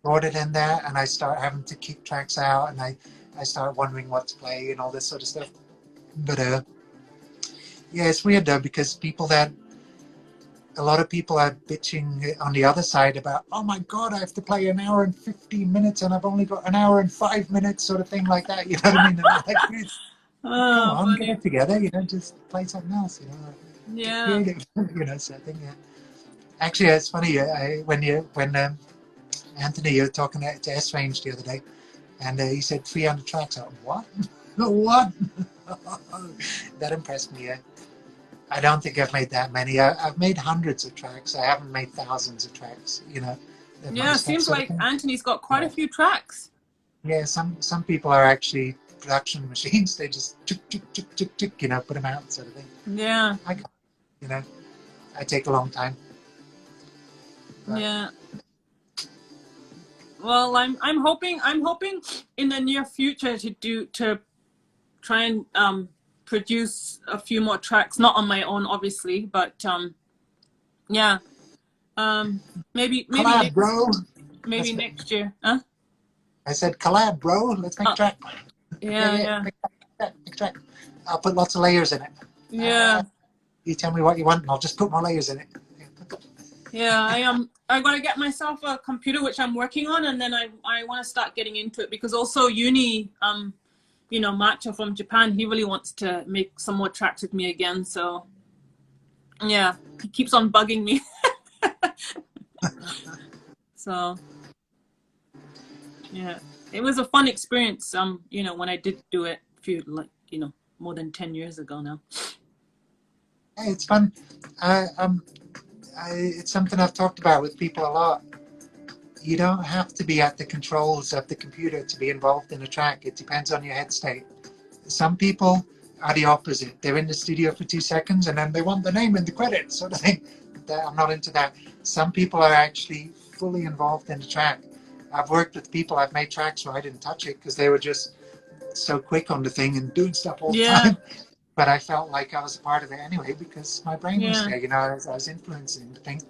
Shorter than that, and I start having to kick tracks out, and I start wondering what to play and all this sort of stuff. But yeah, it's weird though, because a lot of people are bitching on the other side about, oh my God, I have to play an hour and 15 minutes and I've only got an hour and 5 minutes, sort of thing like that. You know what I mean? And I'm like, dude, come Oh, on, get funny. it together, you know, just play something else, you know, get Yeah. creative, you know, so I think, yeah. Actually, it's funny, when Anthony, you were talking to S Range the other day, and he said 300 tracks. I went, what? What? That impressed me, yeah. I don't think I've made that many. I've made hundreds of tracks. I haven't made thousands of tracks, you know, Yeah, most that seems sort of like thing. Anthony's got quite a Yeah, few tracks. yeah, some people are actually production machines. They just tick, tick, tick, tick, tick, you know, put them out, sort of thing. Yeah. I, you know, I take a long time. But Yeah. Well, I'm hoping in the near future to try and produce a few more tracks, not on my own obviously, but yeah. Maybe collab, bro. maybe Let's next year. Huh? I said collab, bro. Let's make a Oh, track. Yeah, yeah, yeah, yeah. make a track. I'll put lots of layers in it. Yeah. You tell me what you want, and I'll just put more layers in it. Yeah, I gotta get myself a computer, which I'm working on, and then I want to start getting into it because also uni, you know, Matcha from Japan, he really wants to make some more tracks with me again. So yeah, he keeps on bugging me. So yeah, it was a fun experience. You know, when I did do it a few, like, you know, more than 10 years ago now. Hey, it's fun. It's something I've talked about with people a lot. You don't have to be at the controls of the computer to be involved in a track. It depends on your head state. Some people are the opposite. They're in the studio for 2 seconds and then they want the name and the credits, sort of thing. I'm not into that. Some people are actually fully involved in the track. I've worked with people, I've made tracks where I didn't touch it because they were just so quick on the thing and doing stuff all the Yeah. time. But I felt like I was a part of it anyway because my brain was Yeah. there, I was influencing the thing.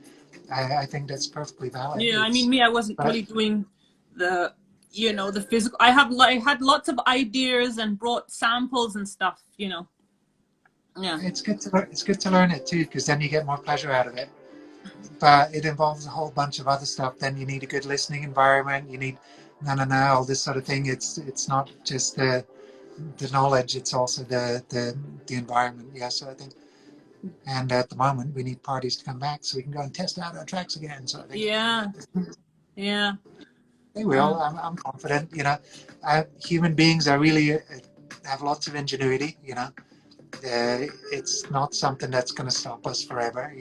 I think that's perfectly valid. Yeah. I mean, me, I wasn't But really doing the, the physical. I had lots of ideas and brought samples and stuff, Yeah. it's good to learn it too, because then you get more pleasure out of it. But it involves a whole bunch of other stuff. Then you need a good listening environment. You need all this sort of thing. It's not just the knowledge. It's also the environment. Yeah. So I think, and at the moment we need parties to come back so we can go and test out our tracks again. So I think, Yeah. Yeah. they will. I'm confident. Human beings are really have lots of ingenuity. It's not something that's going to stop us forever.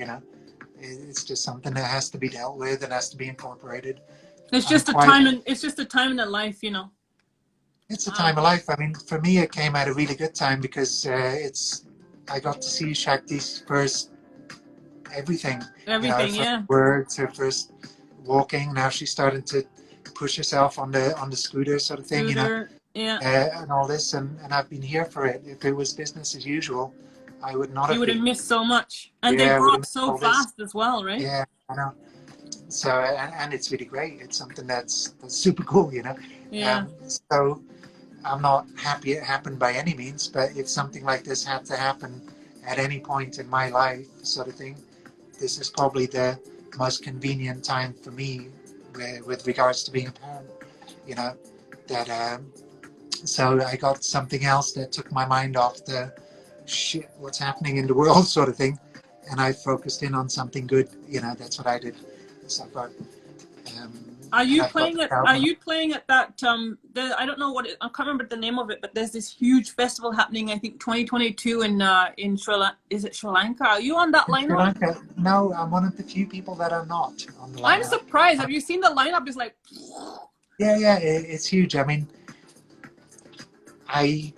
It's just something that has to be dealt with and has to be incorporated. It's just it's just a time in the life, It's a time of life. I mean, for me, it came at a really good time because I got to see Shakti's first everything. Everything, her yeah. words, her first walking. Now she's starting to push herself on the scooter sort of thing, Yeah. and all this. And I've been here for it. If it was business as usual, I would not You would have been. missed so much. And they Yeah, grew up so fast as well, right? Yeah, I know. So, and it's really great. It's something that's super cool, Yeah. So I'm not happy it happened by any means, but if something like this had to happen at any point in my life, sort of thing, this is probably the most convenient time for me with regards to being a parent, that so I got something else that took my mind off the shit, what's happening in the world sort of thing, and I focused in on something good. That's what I did. So I got, Are you playing at that I don't know I can't remember the name of it, but there's this huge festival happening, I think 2022 in Sri Lanka. Is it Sri Lanka? Are you on that lineup? Sri Lanka? No, I'm one of the few people that are not on the lineup. I'm surprised. Have you seen the lineup? It's like, yeah, it's huge. I mean, I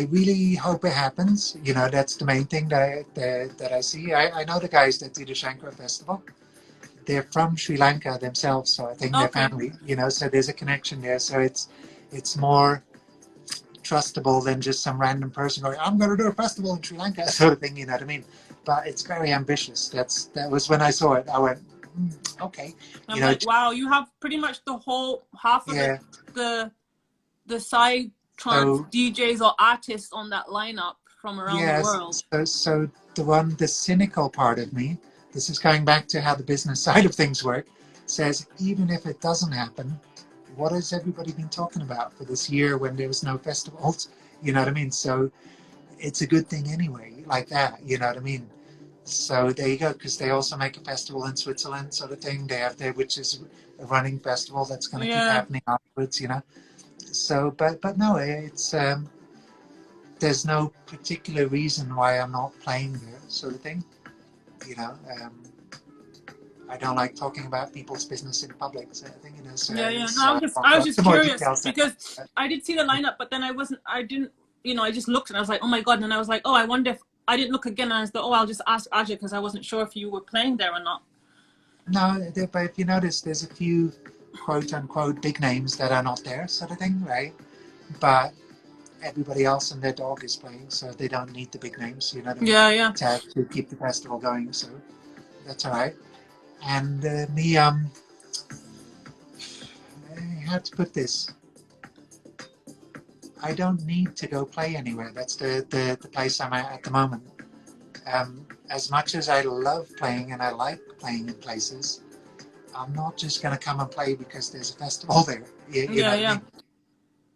really hope it happens. That's the main thing that I see. I know the guys that do the Shankar Festival. They're from Sri Lanka themselves, so I think they're family. So there's a connection there. So it's more trustable than just some random person going, "I'm going to do a festival in Sri Lanka," sort of thing. You know what I mean? But it's very ambitious. That was when I saw it. I went, okay. I'm like, wow, you have pretty much the whole half of the side trance DJs or artists on that lineup from around the world. So the cynical part of me, this is going back to how the business side of things work, says even if it doesn't happen, what has everybody been talking about for this year when there was no festivals? You know what I mean? So it's a good thing anyway, like that, you know what I mean? So there you go, because they also make a festival in Switzerland sort of thing. They have there, which is a running festival that's going to keep happening afterwards, So, but no, it's there's no particular reason why I'm not playing there, sort of thing. I don't like talking about people's business in public, sort of thing. So No, I was just curious because I did see the lineup, but then I didn't, I just looked and I was like, oh my god, and then I was like, oh, I wonder if I didn't look again, and I thought, oh, I'll just ask Ajja because I wasn't sure if you were playing there or not. No, but if you notice, there's a few quote-unquote big names that are not there, sort of thing, right? But everybody else and their dog is playing, so they don't need the big names, Yeah. To keep the festival going, so that's all right. And me, how to put this? I don't need to go play anywhere. That's the place I'm at the moment. As much as I love playing and I like playing in places, I'm not just going to come and play because there's a festival there. You know what I mean?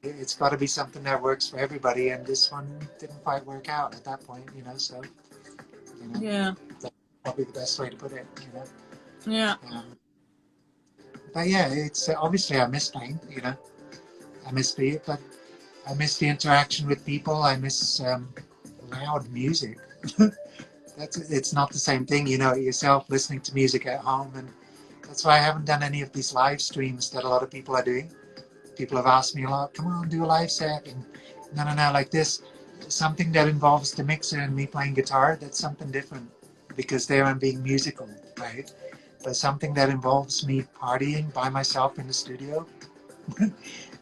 It's got to be something that works for everybody, and this one didn't quite work out at that point, so that's probably the best way to put it, but yeah, it's obviously I miss playing, I miss it, but I miss the interaction with people. I miss loud music. It's not the same thing, yourself listening to music at home, and that's why I haven't done any of these live streams that a lot of people are doing. People have asked me a lot, come on, do a live set, and no, like this, something that involves the mixer and me playing guitar, that's something different, because there I'm being musical, right? But something that involves me partying by myself in the studio,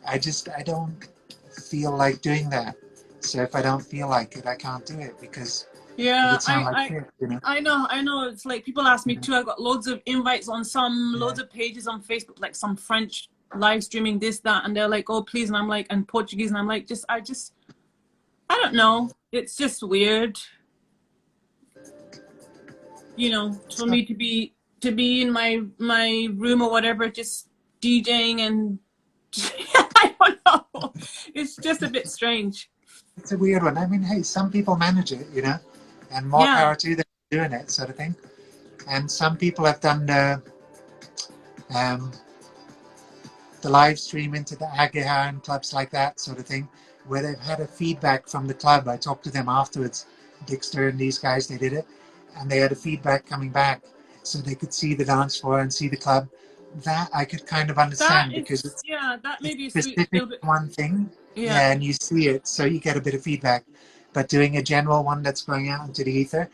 I don't feel like doing that. So if I don't feel like it, I can't do it because it Yeah, would sound like shit, you know. I know. It's like people ask me Yeah. too. I got loads of invites on Yeah. loads of pages on Facebook, like some French live streaming this, that, and they're like, oh, please. And I'm like, and Portuguese. And I'm like, I don't know. It's just weird, you know, for So me to be in my room or whatever, just DJing and I don't know. It's just a bit strange. it's a weird one. I mean, hey, some people manage it, you know, and more Yeah, power to them doing it, sort of thing. And some people have done um, the live stream into the Ageha and clubs like that, sort of thing, where they've had a feedback from the club. I talked to them afterwards, Dixter and these guys, they did it, and they had a feedback coming back, so they could see the dance floor and see the club. That I could kind of that understand because is yeah. That may it's be a specific little bit. to one thing, Yeah, yeah, and you see it, so you get a bit of feedback. But doing a general one that's going out into the ether,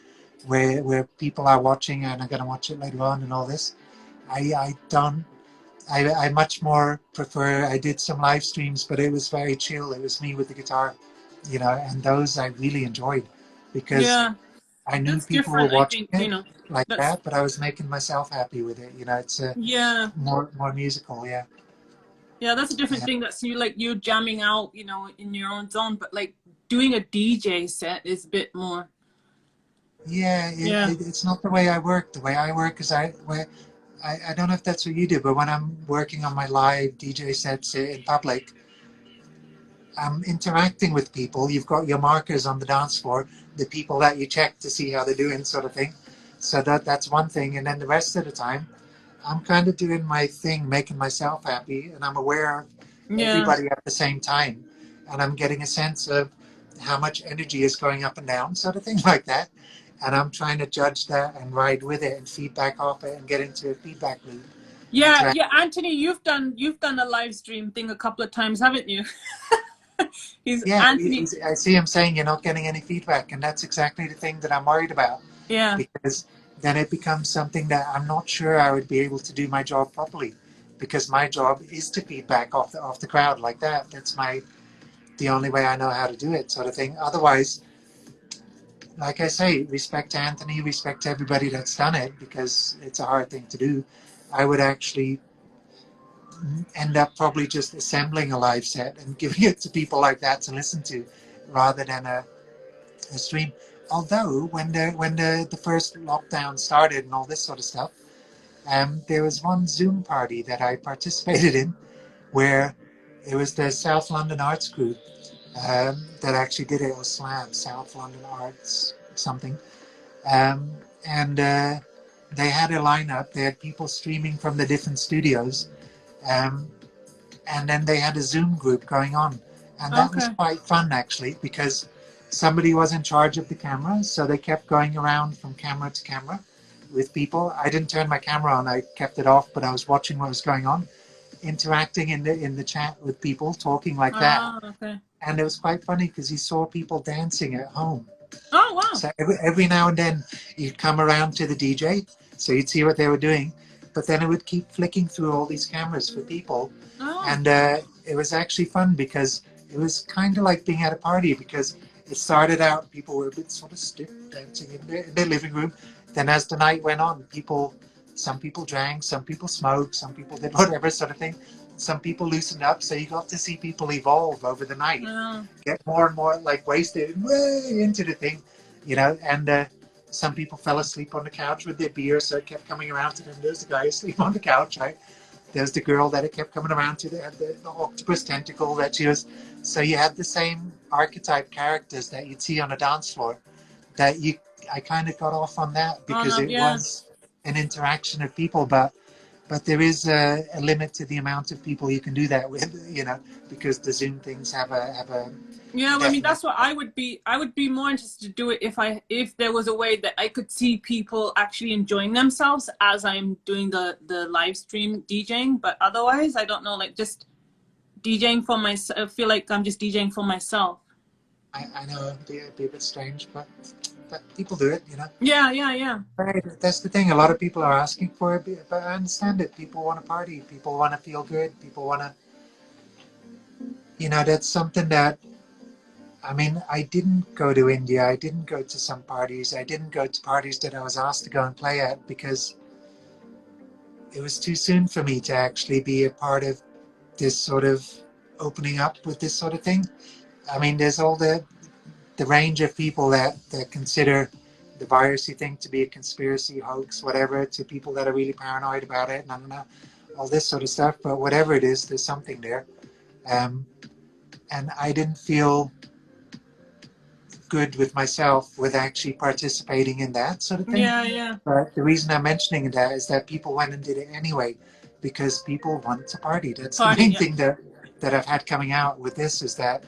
where people are watching and are going to watch it later on and all this, I don't. I much more prefer. I did some live streams, but it was very chill. It was me with the guitar, you know, and those I really enjoyed because yeah. I knew That's people were different. I watching think you it know. like That's that, but I was making myself happy with it. You know, it's a yeah. more musical, yeah. Yeah, that's a different Yeah, thing. That's you like you jamming out, you know, in your own zone. But like doing a DJ set is a bit more. yeah. Yeah. It's not the way I work. The way I work is I don't know if that's what you do, but when I'm working on my live DJ sets in public, interacting with people. You've got your markers on the dance floor, the people that you check to see how they're doing, sort of thing. So that's one thing. And then the rest of the time, I'm kind of doing my thing, making myself happy, and I'm aware of Yeah. everybody at the same time. And I'm getting a sense of how much energy is going up and down, sort of thing like that. And I'm trying to judge that and ride with it and feedback off it and get into a feedback loop. Yeah, Interact. yeah, Anthony, you've done a live stream thing a couple of times, haven't you? He's Yeah, Anthony. I see him saying you're not getting any feedback, and that's exactly the thing that I'm worried about Yeah. because then it becomes something that I'm not sure I would be able to do my job properly because my job is to feedback off the crowd like that. That's the only way I know how to do it, sort of thing. Otherwise, like I say, respect to Anthony, respect to everybody that's done it because it's a hard thing to do. I would actually end up probably just assembling a live set and giving it to people like that to listen to rather than a stream. Although when the first lockdown started and all this sort of stuff, there was one Zoom party that I participated in where it was the South London Arts Group that actually did it. It was SLAM, South London Arts something, um, and they had a lineup. They had people streaming from the different studios, um, and then they had a Zoom group going on, and that was Okay. quite fun actually because somebody was in charge of the camera, so they kept going around from camera to camera with people. I didn't turn my camera on; I kept it off, but I was watching what was going on, interacting in the chat with people, talking like that, Ah, okay. and it was quite funny because you saw people dancing at home. Oh, wow. So every now and then you'd come around to the DJ, so you'd see what they were doing, but then it would keep flicking through all these cameras for people, Oh. and it was actually fun because it was kind of like being at a party because it started out people were a bit sort of stiff dancing in their living room. Then as the night went on, some people drank, some people smoked, some people did whatever sort of thing. Some people loosened up, so you got to see people evolve over the night, Yeah. get more and more like wasted way into the thing, you know. And some people fell asleep on the couch with their beer, so it kept coming around to them. There's the guy asleep on the couch, right? There's the girl that it kept coming around to that had the octopus tentacle that she was. So you had the same archetype characters that you'd see on a dance floor. That you, I kind of got off on that Oh because no, it yeah. was an interaction of people, but there is a limit to the amount of people you can do that with, you know, because the Zoom things have a Yeah, well, I mean definite. that's what I would be more interested to do it if there was a way that I could see people actually enjoying themselves as I'm doing the live stream DJing, but otherwise I don't know, like just DJing for myself. I feel like I'm just DJing for myself. I know it'd be a bit strange, but people do it, you know. Yeah, yeah, yeah. Right, that's the thing. A lot of people are asking for it, but I understand it. People want to party. People want to feel good. People want to, you know, that's something that, I mean, I didn't go to India. I didn't go to some parties. I didn't go to parties that I was asked to go and play at because it was too soon for me to actually be a part of this sort of opening up with this sort of thing. I mean, there's all the range of people that consider the virusy thing to be a conspiracy hoax, whatever, to people that are really paranoid about it, and I don't know, all this sort of stuff. But whatever it is, there's something there. Um, and I didn't feel good with myself with actually participating in that sort of thing. Yeah, yeah. But the reason I'm mentioning that is that people went and did it anyway because people want to party. That's the Party, main yeah. thing that I've had coming out with this, is that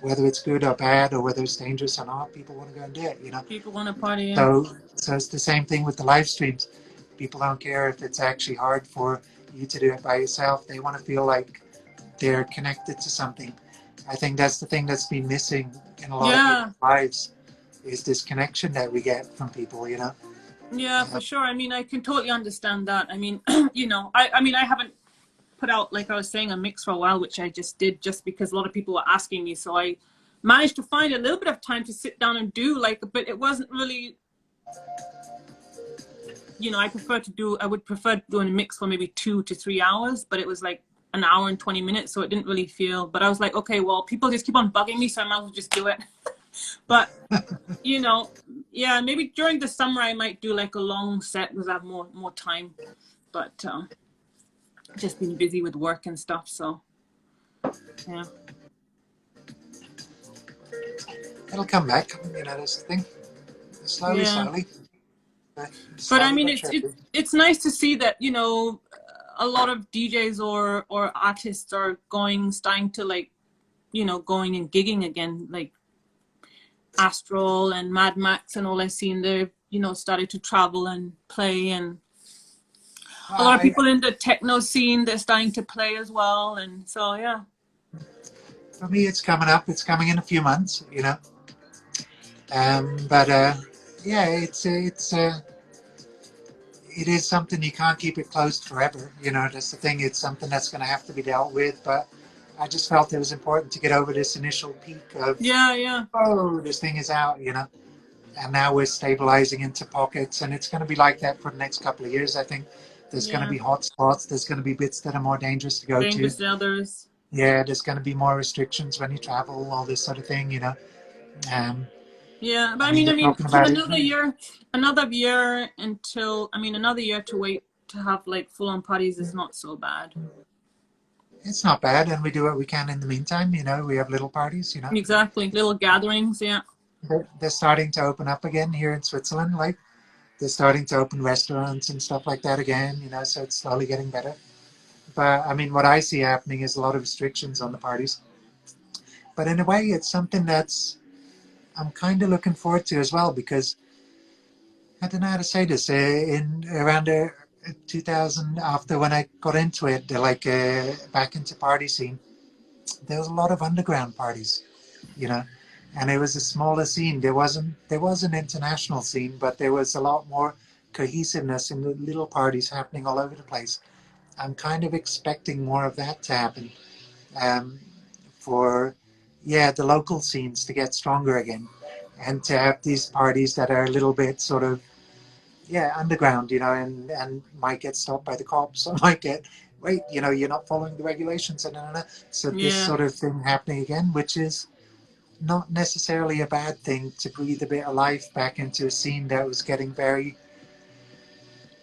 whether it's good or bad or whether it's dangerous or not, people want to go and do it, you know. People want to party, yeah. So it's the same thing with the live streams. People don't care if it's actually hard for you to do it by yourself. They want to feel like they're connected to something. I think that's the thing that's been missing in a lot of Yeah. people's lives, is this connection that we get from people, you know. Yeah, for sure. I mean, I can totally understand that. I mean, you know, I mean, I haven't put out, like I was saying, a mix for a while, which I just did just because a lot of people were asking me. So I managed to find a little bit of time to sit down and do like, but it wasn't really, you know, I would prefer doing a mix for maybe 2 to 3 hours, but it was like an hour and 20 minutes. So it didn't really feel, but I was like, okay, well, people just keep on bugging me, so I might as well just do it. But, you know, yeah, maybe during the summer I might do like a long set because I have more time. But just been busy with work and stuff, so yeah. It'll come back, you know, that's the thing. Slowly, Yeah. slowly. But I mean, it's nice to see that, you know, a lot of DJs or artists are starting to, like, you know, going and gigging again, like Astral and Mad Max and all I've seen. They've, you know, started to travel and play, and a lot of people in the techno scene, they're starting to play as well. And so, yeah. For me, it's coming up. It's coming in a few months, you know. But yeah, it is something you can't keep it closed forever. You know, that's the thing. It's something that's going to have to be dealt with. But I just felt it was important to get over this initial peak of, oh, this thing is out, you know. And now we're stabilizing into pockets, and it's going to be like that for the next couple of years, I think. There's going to be hot spots. There's going to be bits that are more dangerous to go to. Dangerous than others. Yeah, there's going to be more restrictions when you travel, all this sort of thing, you know. Yeah, but I mean, another year until, I mean, another year to wait to have like full-on parties is not so bad. It's not bad, and we do what we can in the meantime, you know. We have little parties, you know. Exactly, little gatherings, yeah. They're starting to open up again here in Switzerland, like they're starting to open restaurants and stuff like that again, you know, so it's slowly getting better. But I mean, what I see happening is a lot of restrictions on the parties. But in a way, it's something that's I'm kind of looking forward to as well, because I don't know how to say this. In around 2000, after when I got into it, like back into party scene, there was a lot of underground parties, you know, and it was a smaller scene. There was an international scene, but there was a lot more cohesiveness in the little parties happening all over the place. I'm kind of expecting more of that to happen, for the local scenes to get stronger again, and to have these parties that are a little bit sort of underground, you know, and might get stopped by the cops, or might get, wait, you know, you're not following the regulations, and so this sort of thing happening again, which is not necessarily a bad thing, to breathe a bit of life back into a scene that was getting very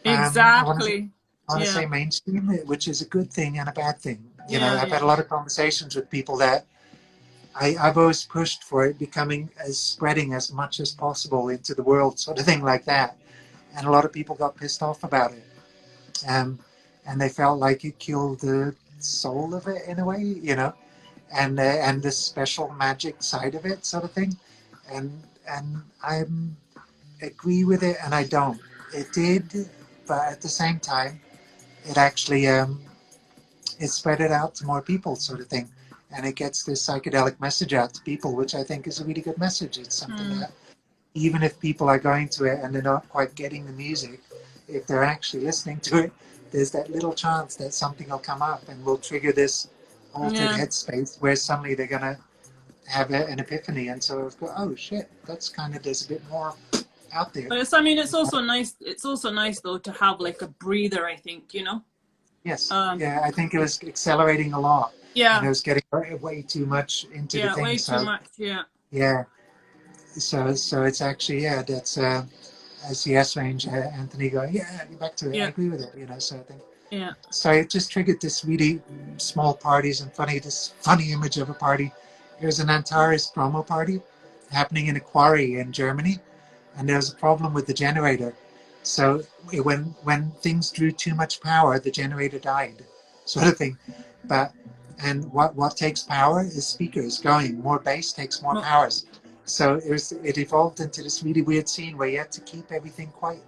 exactly. I want to say mainstream, which is a good thing and a bad thing. You know, I've had a lot of conversations with people that I've always pushed for it becoming spreading as much as possible into the world, sort of thing like that. And a lot of people got pissed off about it. And they felt like it killed the soul of it in a way, you know, and the special magic side of it, sort of thing. And I agree with it, and I don't. It did, but at the same time, it actually it spread it out to more people, sort of thing, and it gets this psychedelic message out to people, which I think is a really good message. It's something that even if people are going to it and they're not quite getting the music, if they're actually listening to it, there's that little chance that something will come up and will trigger this altered headspace where suddenly they're gonna have an epiphany, and so I've got, oh shit, that's kind of, there's a bit more out there. But it's, I mean, it's also nice. It's also nice though to have like a breather. I think, you know. Yes, yeah, I think it was accelerating a lot, and Yeah. it was getting way too much into the Yeah. thing. Way too So much. Yeah. yeah, so it's actually, yeah, that's as the S range, Anthony going, yeah, get back to it. I Yeah. agree with it, you know. So I think. Yeah. So it just triggered this really small parties and this funny image of a party. There's an Antares promo party happening in a quarry in Germany, and there was a problem with the generator. So when things drew too much power, the generator died, sort of thing. But and what takes power is speakers going. More bass takes more Well, powers. So it evolved into this really weird scene where you had to keep everything quite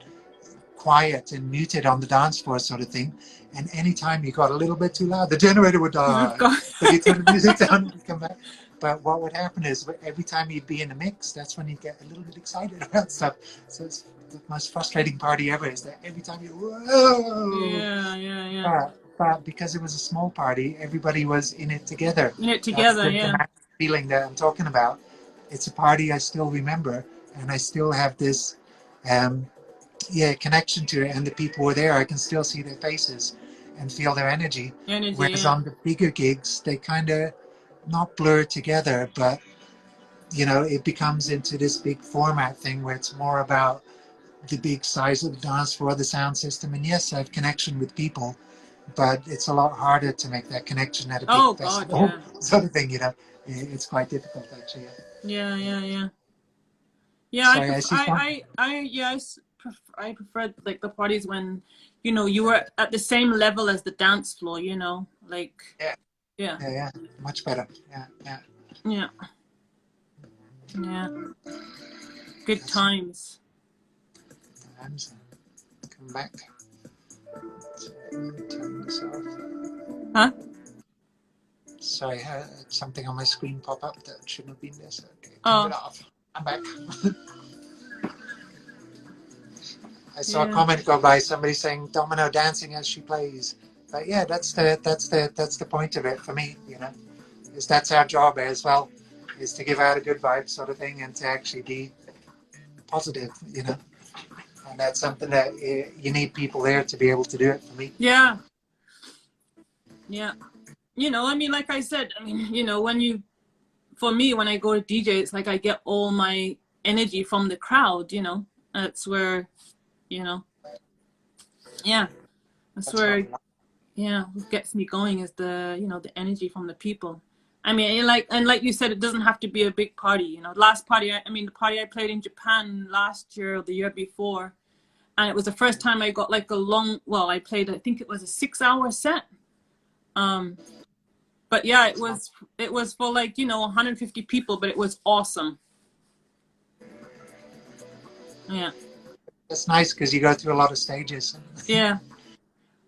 quiet and muted on the dance floor, sort of thing. And anytime you got a little bit too loud, the generator would die. So you turn the music down and come back. But what would happen is every time you'd be in a mix, that's when you get a little bit excited about stuff. So it's the most frustrating party ever, is that every time you, whoa. Yeah. But because it was a small party, everybody was in it together. In it That's together. the Yeah. magic feeling that I'm talking about. It's a party I still remember, and I still have this connection to it, and the people were there. I can still see their faces and feel their energy. Energy. Whereas Yeah. on the bigger gigs, they kind of not blur together, but you know, it becomes into this big format thing where it's more about the big size of the dance floor, the sound system. And yes, I have connection with people, but it's a lot harder to make that connection at a big Oh God. festival Yeah. sort of thing. You know, it's quite difficult actually. Yeah. Yeah. Yeah. Sorry, I see some. I prefer like the parties when, you know, you were at the same level as the dance floor. You know, like. Yeah, much better. Yeah. Good times. And come back. Turn this off. Huh? Sorry, I had something on my screen pop up that shouldn't have been there. So okay, Oh. turn it off. I'm back. I saw a comment go by, somebody saying Domino dancing as she plays. But yeah, that's the point of it for me, you know. Is that's our job as well, is to give out a good vibe sort of thing and to actually be positive, you know. And that's something that you need people there to be able to do it for me. Yeah. You know, I mean, like I said, I mean, you know, for me, when I go to DJ, it's like I get all my energy from the crowd, you know. That's where, you know, that's where, what gets me going is the, you know, the energy from the people. I mean, like you said, it doesn't have to be a big party, you know. Last party, the party I played in Japan last year or the year before, and it was the first time I got like I played, I think it was a 6-hour set. But yeah, it was for like, you know, 150 people, but it was awesome. Yeah. It's nice because you go through a lot of stages. Yeah.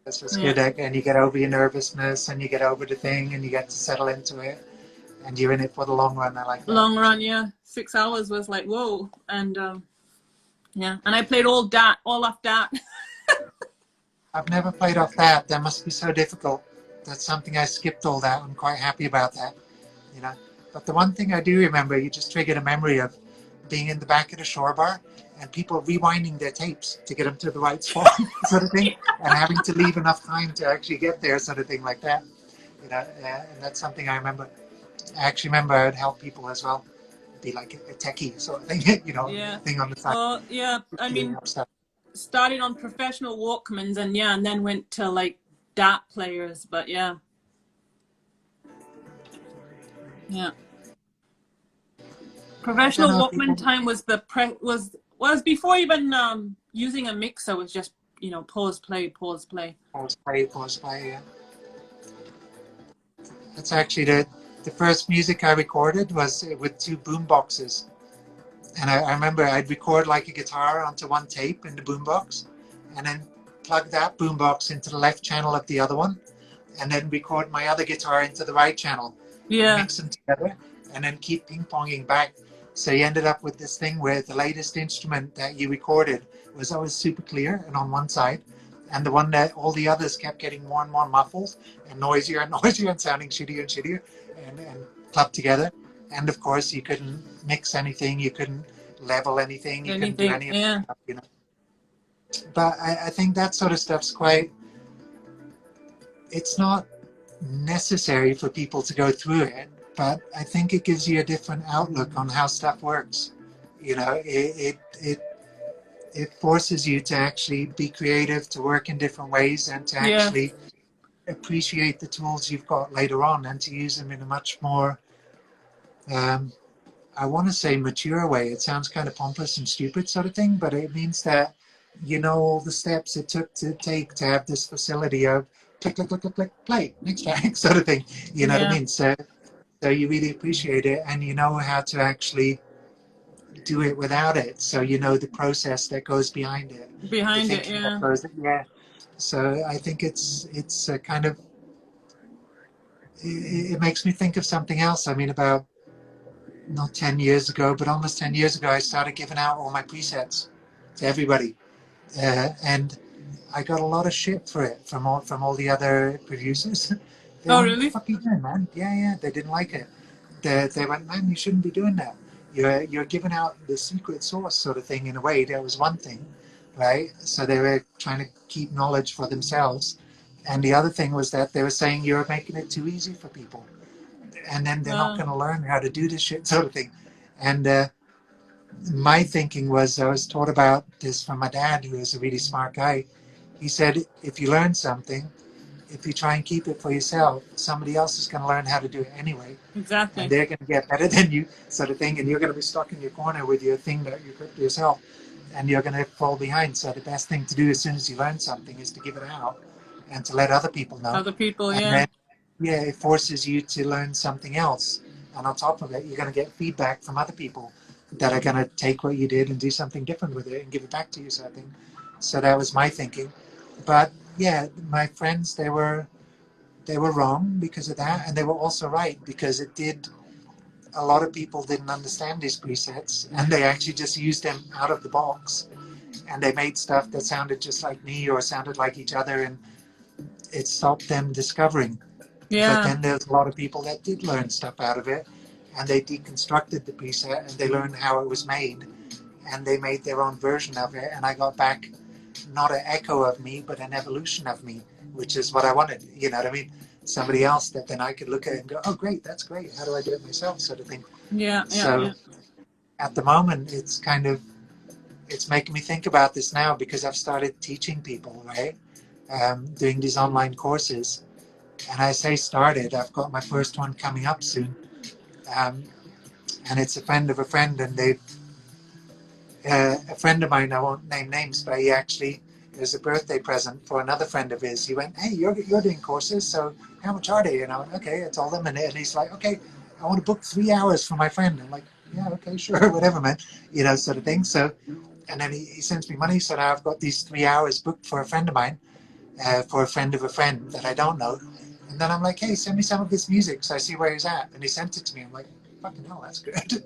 That's what's good. And you get over your nervousness and you get over the thing and you get to settle into it. And you're in it for the long run. I like that. Long run, yeah. 6 hours was like, whoa. And and I played all off that. I've never played off that. That must be so difficult. That's something I skipped all that. I'm quite happy about that, you know. But the one thing I do remember, you just triggered a memory of being in the back of the shore bar and people rewinding their tapes to get them to the right spot, sort of thing, and having to leave enough time to actually get there, sort of thing like that, you know. And that's something I remember. I actually remember I would help people as well, be like a techie sort of thing, you know, thing on the side. Well, yeah, I mean, started on professional Walkmans and then went to like DAT players, but yeah. Professional Walkman time was was before even using a mixer. Was just, you know, pause play. Pause play, yeah. That's actually the first music I recorded was with 2 boom boxes. And I remember I'd record like a guitar onto one tape in the boombox, and then plug that boombox into the left channel of the other one, and then record my other guitar into the right channel. Yeah. Mix them together, and then keep ping-ponging back. So you ended up with this thing where the latest instrument that you recorded was always super clear and on one side, and the one that all the others kept getting more and more muffled and noisier and noisier and sounding shittier and shittier and clubbed together. And of course, you couldn't mix anything, you couldn't level anything, you couldn't do Anything, any of yeah. that, you know. But I think that sort of stuff's quite, it's not necessary for people to go through it, but I think it gives you a different outlook on how stuff works. You know, it forces you to actually be creative, to work in different ways, and to Yeah. actually appreciate the tools you've got later on and to use them in a much more, I want to say mature way. It sounds kind of pompous and stupid sort of thing, but it means that you know all the steps it took to take to have this facility of click, click, click, click, click, play, next track sort of thing. You know what I Yeah. mean? So you really appreciate it and you know how to actually do it without it. So you know the process that goes behind it, the Behind it, thinking that yeah. goes, yeah. So I think it's a kind of, it makes me think of something else. I mean, about not 10 years ago, but almost 10 years ago, I started giving out all my presets to everybody. And I got a lot of shit for it from all the other producers. They Oh, went, "What the really? fuck are you doing, man?" Yeah, yeah. They didn't like it. They went, "Man, you shouldn't be doing that. You're giving out the secret source sort of thing." In a way, that was one thing, right? So they were trying to keep knowledge for themselves, and the other thing was that they were saying you're making it too easy for people, and then they're not going to learn how to do this shit sort of thing. And my thinking was, I was taught about this from my dad, who is a really smart guy. He said, if you learn something, if you try and keep it for yourself, somebody else is going to learn how to do it anyway. And Exactly. they're going to get better than you, sort of thing. And you're going to be stuck in your corner with your thing that you cooked yourself. And you're going to fall behind. So the best thing to do as soon as you learn something is to give it out and to let other people know. Other people, And yeah. then, yeah, it forces you to learn something else. And on top of it, you're going to get feedback from other people that are going to take what you did and do something different with it and give it back to you, sort of thing. So that was my thinking. But yeah, my friends, they were wrong because of that, and they were also right because it did. A lot of people didn't understand these presets, and they actually just used them out of the box, and they made stuff that sounded just like me or sounded like each other, and it stopped them discovering. But Yeah. then there's a lot of people that did learn stuff out of it, and they deconstructed the preset, and they learned how it was made, and they made their own version of it, and I got back not an echo of me, but an evolution of me, which is what I wanted. You know what I mean? Somebody else that then I could look at and go, oh, great, that's great. How do I do it myself? Sort of thing. Yeah. Yeah. So Yeah. at the moment, it's kind of, it's making me think about this now because I've started teaching people, right? Doing these online courses. And I say started, I've got my first one coming up soon. Um, and it's a friend of a friend, and they've a friend of mine, I won't name names, but he actually, it was a birthday present for another friend of his. He went, hey, you're doing courses, so how much are they? And I went, okay, I told him, and he's like, okay, I want to book 3 hours for my friend. I'm like, yeah, okay, sure, whatever, man, sort of thing. So, and then he sends me money, so now I've got these 3 hours booked for a friend of mine, for a friend of a friend that I don't know. And then I'm like, hey, send me some of his music so I see where he's at. And he sent it to me. I'm like, fucking hell, that's good.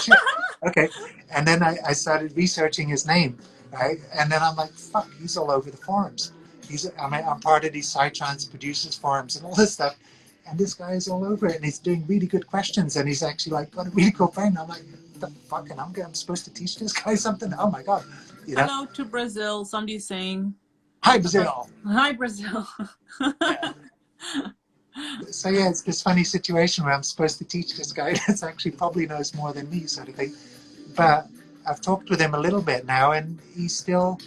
Shit. Okay. And then I started researching his name, right? And then I'm like, fuck, he's all over the forums. I'm part of these Psytrance producers forums and all this stuff. And this guy is all over it, and he's doing really good questions, and he's actually like got a really cool brain. I'm like, what the fuck? And I'm supposed to teach this guy something? Oh my god, Hello to Brazil. Somebody's saying. Hi Brazil. Hi, Brazil. Yeah. So yeah, it's this funny situation where I'm supposed to teach this guy that's actually probably knows more than me, sort of thing. But I've talked with him a little bit now, and he's still,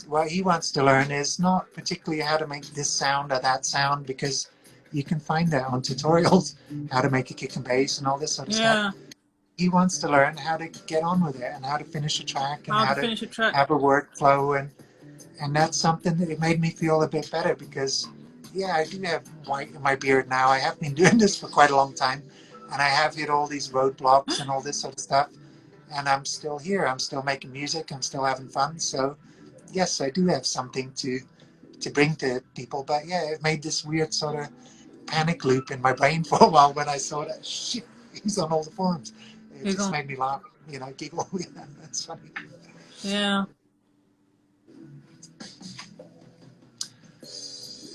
what he wants to learn is not particularly how to make this sound or that sound, because you can find that on tutorials, how to make a kick and bass and all this sort of stuff. Yeah. He wants to learn how to get on with it and how to finish a track and How how to to finish a track. have a workflow, and that's something that it made me feel a bit better because, yeah, I do have white in my beard now. I have been doing this for quite a long time, and I have hit all these roadblocks and all this sort of stuff, and I'm still here. I'm still making music. I'm still having fun. So, yes, I do have something to bring to people. But yeah, it made this weird sort of panic loop in my brain for a while when I saw that shit. He's on all the forums. It You just go. made me laugh, giggle. Yeah, that's funny. Yeah.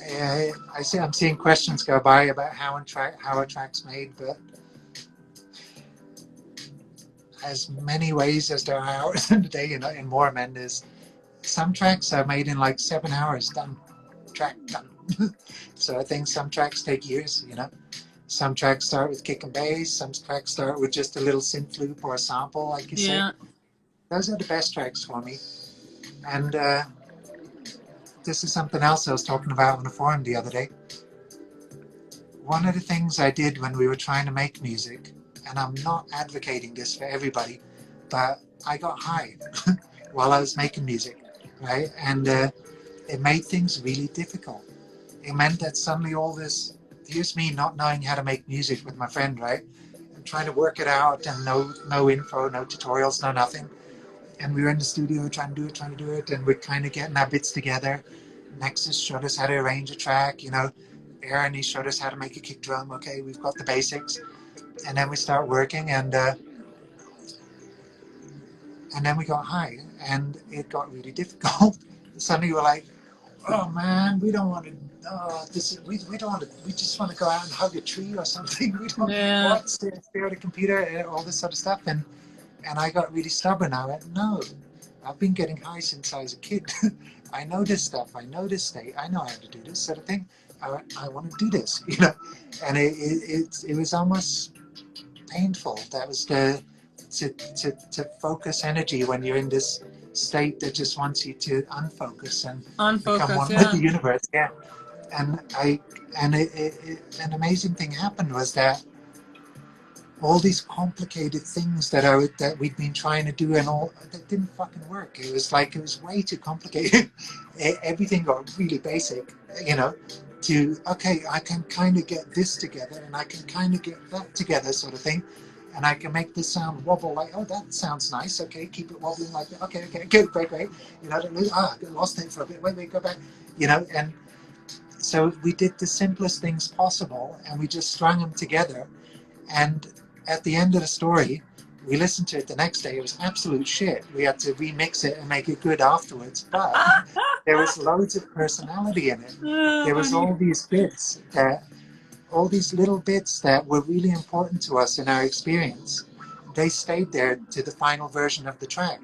I'm seeing questions go by about how a track's made, but as many ways as there are hours in the day, in Moorman, there's some tracks are made in like 7 hours, done, track done. So I think some tracks take years, Some tracks start with kick and bass, some tracks start with just a little synth loop or a sample, like you say. Those are the best tracks for me. And this is something else I was talking about on the forum the other day. One of the things I did when we were trying to make music, and I'm not advocating this for everybody, but I got high while I was making music, right? And it made things really difficult. It meant that suddenly all this, here's me not knowing how to make music with my friend, right? And trying to work it out, and no info, no tutorials, no nothing. And we were in the studio trying to do it, and we're kind of getting our bits together. Nexus showed us how to arrange a track, Aaron, he showed us how to make a kick drum. Okay, we've got the basics. And then we start working, and then we got high, and it got really difficult. Suddenly we're like, oh man, we don't want to, we don't want to, we just want to go out and hug a tree or something. We don't want to stare at a computer and all this sort of stuff. And I got really stubborn. I went, no, I've been getting high since I was a kid. I know this stuff. I know this state. I know how to do this sort of thing. I want to do this, And it was almost painful. That was to focus energy when you're in this state that just wants you to unfocus and become one with the universe. Yeah. And an amazing thing happened was that all these complicated things that we'd been trying to do and all that didn't fucking work. It was way too complicated. Everything got really basic, okay, I can kind of get this together and I can kind of get that together, sort of thing. And I can make this sound wobble like, oh, that sounds nice. Okay, keep it wobbling like that. Okay, good, great. I lost it for a bit. Wait, go back. And so we did the simplest things possible, and we just strung them together. And at the end of the story, we listened to it the next day. It was absolute shit. We had to remix it and make it good afterwards. But there was loads of personality in it. There was all these little bits that were really important to us in our experience. They stayed there to the final version of the track.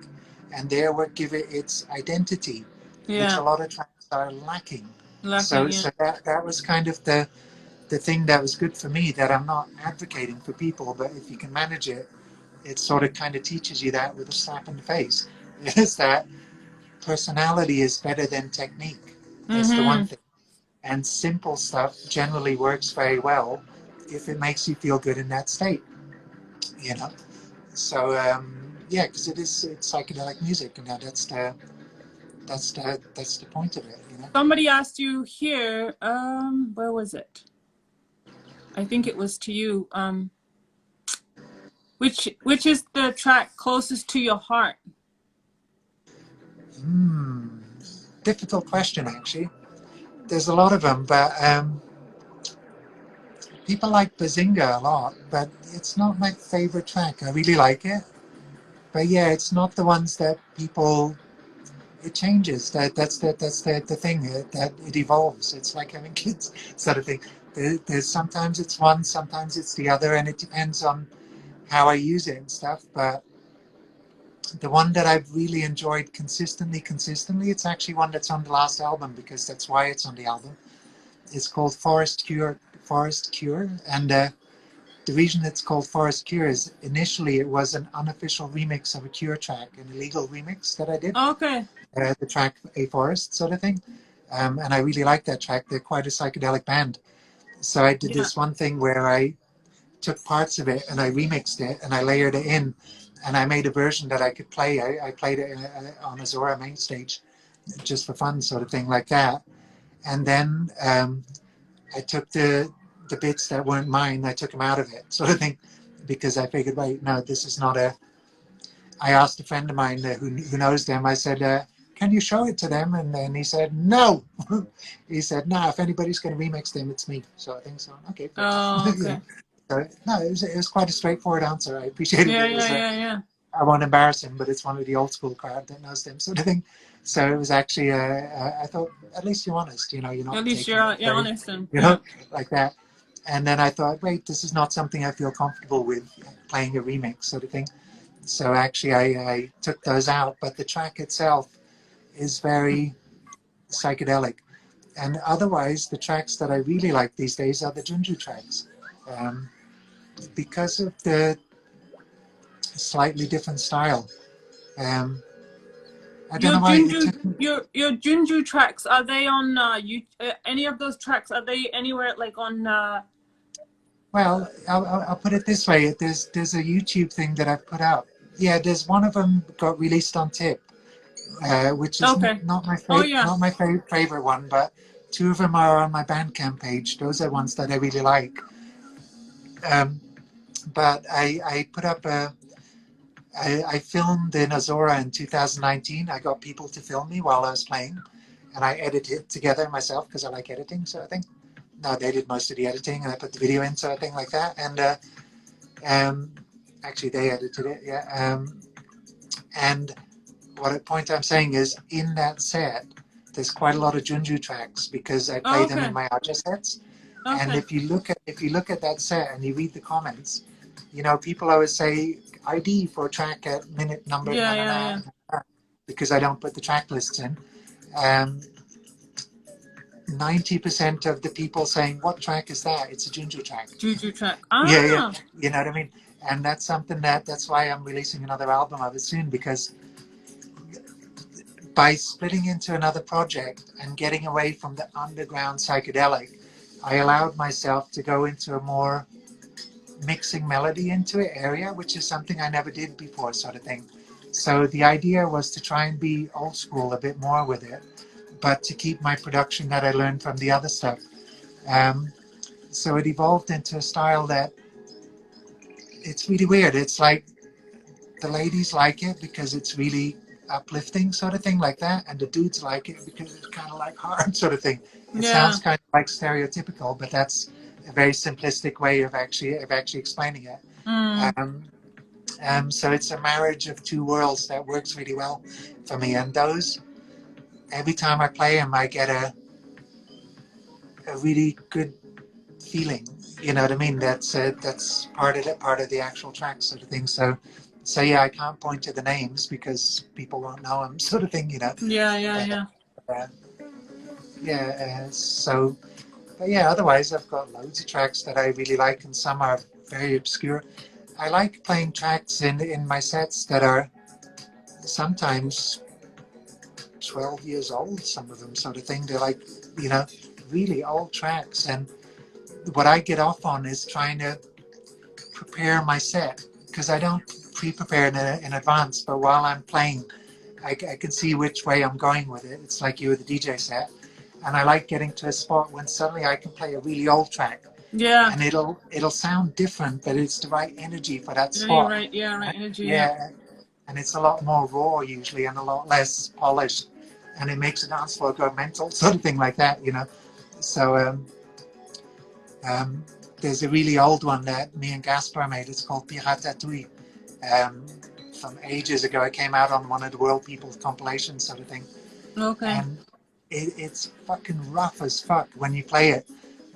And there would give it its identity, which a lot of tracks are lacking. So that was kind of the thing that was good for me, that I'm not advocating for people, but if you can manage it, it sort of kind of teaches you that with a slap in the face. Is that personality is better than technique. That's the one thing. And simple stuff generally works very well if it makes you feel good in that state, So because it's psychedelic music, and that's the point of it, Somebody asked you here, where was it? I think it was to you. Which is the track closest to your heart? Difficult question, actually. There's a lot of them, but people like Bazinga a lot, but it's not my favorite track. I really like it, but yeah, it's not the ones that people. It changes. That's the thing. That it evolves. It's like having kids, sort of thing. There's sometimes it's one, sometimes it's the other, and it depends on how I use it and stuff. But the one that I've really enjoyed consistently, it's actually one that's on the last album, because that's why it's on the album. It's called Forest Cure, and the reason it's called Forest Cure is initially it was an unofficial remix of a Cure track, an illegal remix that I did. Okay. The track A Forest, sort of thing. And I really like that track. They're quite a psychedelic band. So I did this one thing where I took parts of it and I remixed it and I layered it in, and I made a version that I could play. I played it on a Zora main stage just for fun, sort of thing, like that. And then I took the bits that weren't mine, I took them out of it, sort of thing, because I figured, wait, no, this is not a. I asked a friend of mine who knows them. I said, can you show it to them? And then he said, no. He said, no, if anybody's going to remix them, it's me. So I think so. Okay. Oh, okay. So, no, it was quite a straightforward answer. I appreciate it. Yeah. I won't embarrass him, but it's one of the old school crowd that knows them, sort of thing. So it was actually, I thought, at least you're honest, you know, you're not At least taking it you're very, honest and you know, like that. And then I thought, wait, this is not something I feel comfortable with, playing a remix, sort of thing. So actually, I took those out, but the track itself is very psychedelic. And otherwise, the tracks that I really like these days are the Junju tracks, um, because of the slightly different style. Um, I don't Your know why it Junju, took me. your Junju tracks, are they on you? Any of those tracks, are they anywhere like on? Well, I'll put it this way. There's a YouTube thing that I've put out. Yeah, there's one of them got released on Tip, which is Okay. not my Oh yeah. not my favorite one, but two of them are on my Bandcamp page. Those are ones that I really like. But I put up I filmed in Azora in 2019. I got people to film me while I was playing, and I edited it together myself because I like editing, sort of thing. No, they did most of the editing, and I put the video in, sort of thing like that. And um, actually, they edited it, yeah. And what point I'm saying is, in that set, there's quite a lot of Junju tracks because I play Oh, them okay. in my Ajja sets. And Okay. if you look at that set and you read the comments, you know, people always say ID for a track at minute number Yeah, na na yeah, na, because I don't put the track lists in. Um, 90% of the people saying, "What track is that?" It's a Junju track. Juju track. Yeah, yeah. Ah. You know what I mean? And that's something that's why I'm releasing another album of it soon, because by splitting into another project and getting away from the underground psychedelic, I allowed myself to go into a more mixing melody into it area, which is something I never did before, sort of thing. So the idea was to try and be old school a bit more with it, but to keep my production that I learned from the other stuff. Um, so it evolved into a style that it's really weird. It's like the ladies like it because it's really uplifting, sort of thing like that, and the dudes like it because it's kind of like hard, sort of thing. It Yeah. sounds kind of like stereotypical, but that's a very simplistic way of actually explaining it. Mm. So it's a marriage of two worlds that works really well for me. And those, every time I play them, I get a really good feeling. You know what I mean? That's part of the actual track, sort of thing. So yeah, I can't point to the names because people won't know them, sort of thing. You know. Yeah, yeah, Uh, yeah. uh, yeah. So, but yeah. Otherwise, I've got loads of tracks that I really like, and some are very obscure. I like playing tracks in my sets that are sometimes 12 years old, some of them, sort of thing. They're like, you know, really old tracks. And what I get off on is trying to prepare my set because I don't pre-prepare in advance, but while I'm playing, I can see which way I'm going with it. It's like you with the DJ set. And I like getting to a spot when suddenly I can play a really old track. Yeah. And it'll sound different, but it's the right energy for that Yeah, you're spot. right. Yeah, right energy. Yeah. Yeah, and it's a lot more raw usually and a lot less polished, and it makes the dance floor go mental, sort of thing like that, you know. So um, there's a really old one that me and Gaspar made. It's called Pirata Tui. From ages ago, it came out on one of the World People's compilations, sort of thing, Okay. and it's fucking rough as fuck when you play it.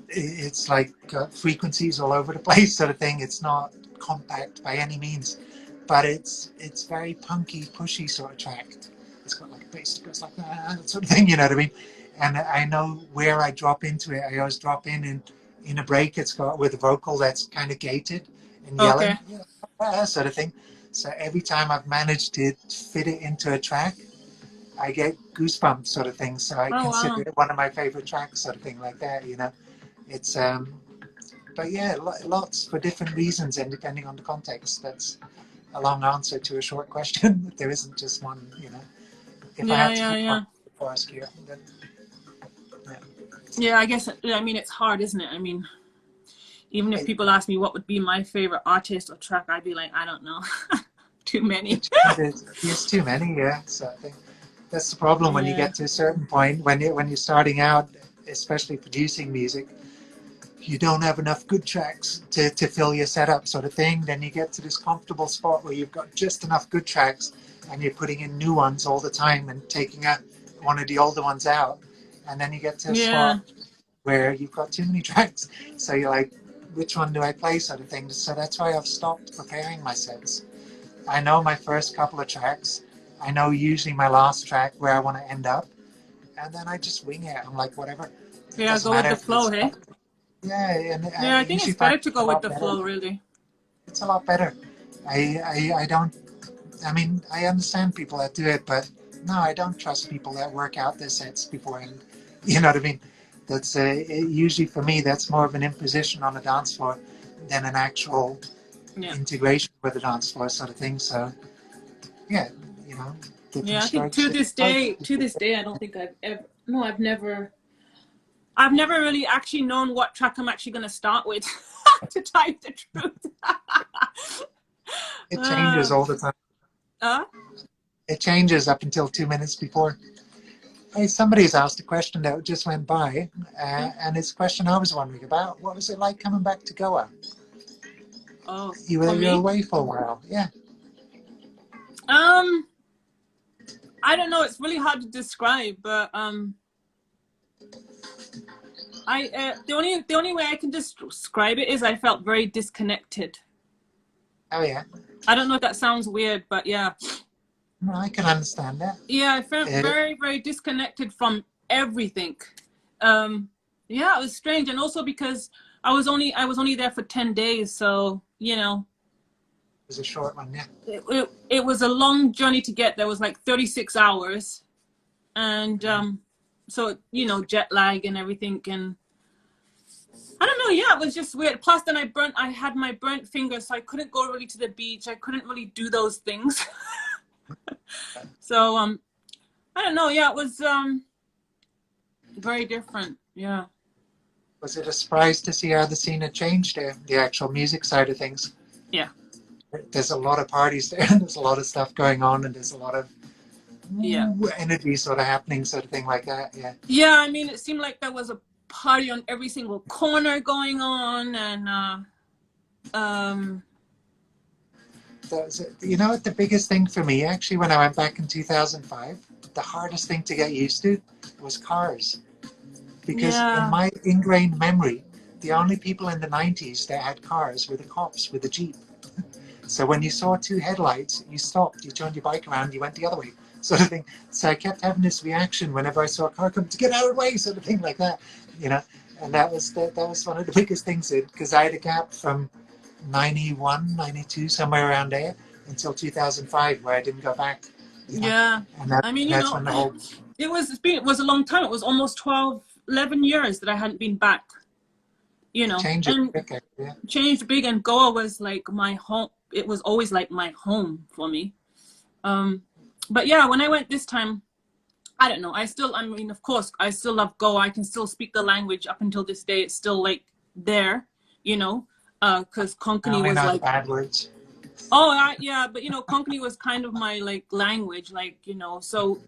It's like frequencies all over the place, sort of thing. It's not compact by any means, but it's very punky, pushy sort of track. It's got like a bass that goes like that sort of thing, you know what I mean? And I know where I drop into it. I always drop in a break. It's got with a vocal that's kind of gated and Okay. yelling, sort of thing. So every time I've managed to fit it into a track, I get goosebumps, sort of thing. So I Oh consider wow. it one of my favorite tracks, sort of thing like that, you know. It's but yeah, lots for different reasons and depending on the context. That's a long answer to a short question. There isn't just one, you know. If I Yeah, had to yeah, pick yeah. one for us here, then yeah. Yeah, I guess. I mean, it's hard, isn't it? I mean, even if It, people ask me what would be my favorite artist or track, I'd be like, I don't know. Too many. there's too many, yeah. So I think that's the problem when you Yeah. get to a certain point when you're starting out, especially producing music. you don't have enough good tracks to fill your setup sort of thing. Then you get to this comfortable spot where you've got just enough good tracks and you're putting in new ones all the time and taking one of the older ones out. And then you get to a spot where you've got too many tracks. So you're like, which one do I play sort of thing. So that's why I've stopped preparing my sets. I know my first couple of tracks. I know usually my last track where I want to end up. And then I just wing it. I'm like, whatever. It Yeah, doesn't go with matter the if flow, it's, hey? yeah, and Yeah, I I think usually it's find better it's to a go with lot the better. flow, really. It's a lot better. I don't, I mean, I understand people that do it, but no, I don't trust people that work out their sets beforehand. You know what I mean? That's usually for me, that's more of an imposition on the dance floor than an actual integration with the dance floor sort of thing. So, yeah, you know, different Yeah, I think strokes. to this day, I don't think I've ever, no, I've never really actually known what track I'm actually going to start with, to tell you the truth. It changes all the time. It changes up until 2 minutes before. Hey, somebody's asked a question that just went by, and it's a question I was wondering about. What was it like coming back to Goa? Oh, You're away for a while, yeah. I don't know. It's really hard to describe, but the only way I can describe it is I felt very disconnected. Oh yeah. I don't know if that sounds weird, but yeah. No, I can understand that. Yeah, I felt very, very disconnected from everything. Yeah, it was strange, and also because I was only there for 10 days, so you know. It was a short one, yeah. It was a long journey to get there. It was like 36 hours, and so you know, jet lag and everything, and I don't know. Yeah, it was just weird. Plus, then I had my burnt fingers, so I couldn't go really to the beach. I couldn't really do those things. So I don't know. Yeah, it was very different. Yeah. Was it a surprise to see how the scene had changed there, the actual music side of things? Yeah. There's a lot of parties there, and there's a lot of stuff going on, and there's a lot of energy sort of happening, sort of thing like that. Yeah. Yeah, I mean, it seemed like there was a party on every single corner going on, and you know what the biggest thing for me actually when I went back in 2005, the hardest thing to get used to was cars, because in my ingrained memory, the only people in the 90s that had cars were the cops with the Jeep. So when you saw two headlights, you stopped, you turned your bike around, you went the other way, sort of thing. So I kept having this reaction whenever I saw a car come to get out of the way, sort of thing like that, you know. And that was one of the biggest things, because I had a gap from 91, 92, somewhere around there, until 2005, where I didn't go back. You know? Yeah. And that, I mean, that's when the whole... It was a long time. It was almost 12, 11 years that I hadn't been back. You know, changed big, and Goa was like my home. It was always like my home for me. But yeah, when I went this time, I don't know. I mean, of course, I still love Goa. I can still speak the language up until this day. It's still like there, you know, because Konkani was like bad words. Oh, yeah, but you know, Konkani was kind of my like language, like, you know, so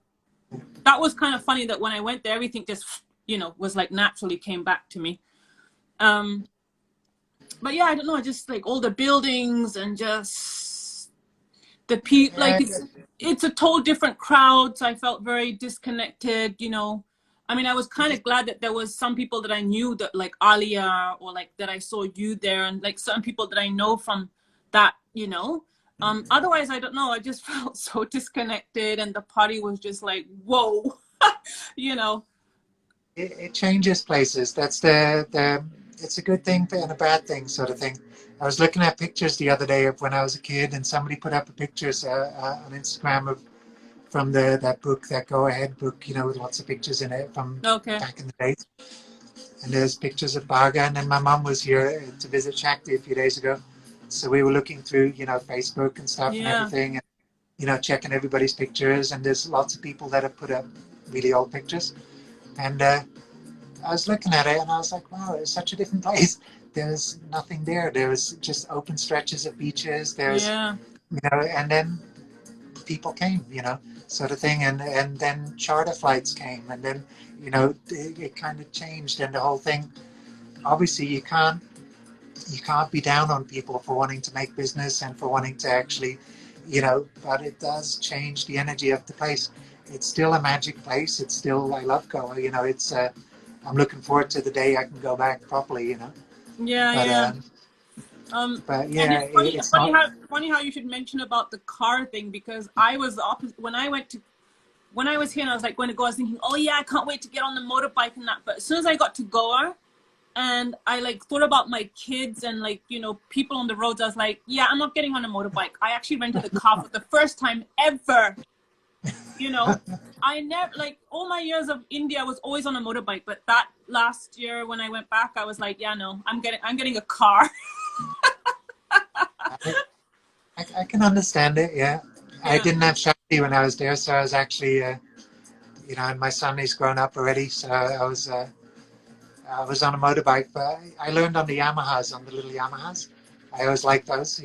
that was kind of funny that when I went there, everything just, you know, was like naturally came back to me. But yeah, I don't know, just like all the buildings and just the people, like it's a total different crowd. So I felt very disconnected, you know. I mean, I was kind of glad that there was some people that I knew, that like Alia, or like that I saw you there, and like some people that I know from that, you know. Otherwise, I don't know, I just felt so disconnected, and the party was just like, whoa. You know. It changes places. That's it's a good thing and a bad thing, sort of thing. I was looking at pictures the other day of when I was a kid, and somebody put up pictures on Instagram from that book, that Go Ahead book, you know, with lots of pictures in it from back in the days. And there's pictures of Baga, and then my mum was here to visit Shakti a few days ago. So we were looking through, you know, Facebook and stuff and everything, and, you know, checking everybody's pictures. And there's lots of people that have put up really old pictures. And I was looking at it, and I was like, wow, it's such a different place. There's nothing there. There's just open stretches of beaches. There's, you know, and then people came, you know, sort of thing. And then charter flights came, and then, you know, it kind of changed, and the whole thing obviously you can't be down on people for wanting to make business and for wanting to actually, but it does change the energy of the place. It's still a magic place. It's still, I love Goa, I'm looking forward to the day I can go back properly, Yeah, but, yeah. but And yeah, it's funny, it's not, funny how you should mention about the car thing, because I was the opposite. When I was here and I was like going to go, I was thinking, oh yeah, I can't wait to get on the motorbike and that. But as soon as I got to Goa and I like thought about my kids and like, people on the roads, I was like, yeah, I'm not getting on a motorbike. I actually rented a car for the first time ever. I never, like, all my years of India, I was always on a motorbike, but that last year when I went back, I was like, yeah, no, I'm getting a car. I can understand it, yeah. I Yeah. didn't have Shakti when I was there, so I was actually, and my son is grown up already, so I was on a motorbike, but I learned on the Yamahas, on the little Yamahas. I always liked those.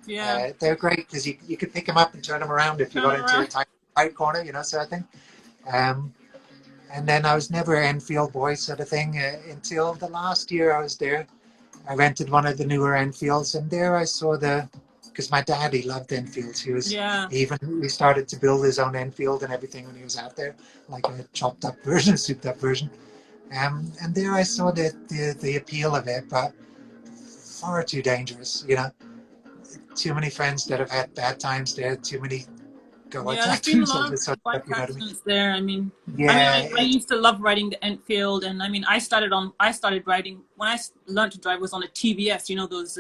Yeah. They're great because you could pick them up and turn them around if you Turn got into a around. tight corner, sort of thing. Um, and then I was never an Enfield boy, sort of thing, until the last year I was there. I rented one of the newer Enfields, and there I saw because my dad, he loved Enfields. Yeah. He started to build his own Enfield and everything when he was out there, like a chopped up version, a souped up version. And there I saw the appeal of it, but far too dangerous. Too many friends that have had bad times there, too many go Yeah, there's been a tattoos, all lot of this sort of bike stuff, you know what I mean? accidents there. Yeah, I used to love riding the Enfield, and I started riding when I learned to drive was on a TVS. Those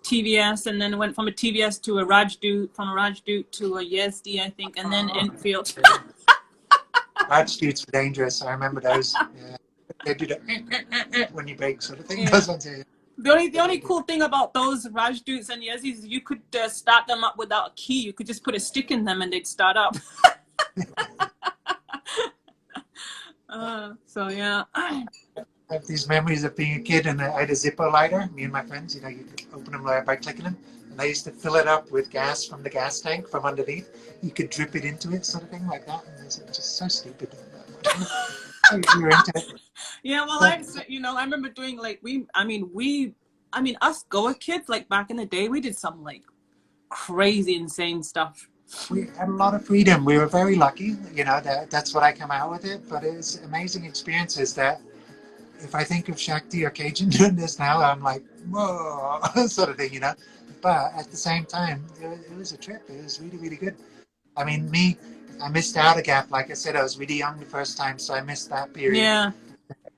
TVS, and then went from a TVS to a Rajdut, from a Rajdut to a Yezdi, I think, and then Enfield. large dudes were dangerous. I remember those. Yeah. They do the when you brake sort of thing. Yeah. Those ones, yeah. The only cool thing about those Rajduts and Yezdis is you could start them up without a key. You could just put a stick in them and they'd start up. So yeah. I have these memories of being a kid, and I had a Zippo lighter. Me and my friends, you could open them by clicking them, and I used to fill it up with gas from the gas tank from underneath. You could drip it into it, sort of thing, like that. And it's just so stupid. You were into it. Yeah, well, I remember doing like us Goa kids, like back in the day, we did some like crazy, insane stuff. We had a lot of freedom. We were very lucky, that's what I come out with it. But it's amazing experiences that if I think of Shakti or Cajun doing this now, I'm like, whoa, sort of thing. But at the same time, it was a trip. It was really, really good. I mean, I missed out a gap. Like I said, I was really young the first time, so I missed that period. Yeah.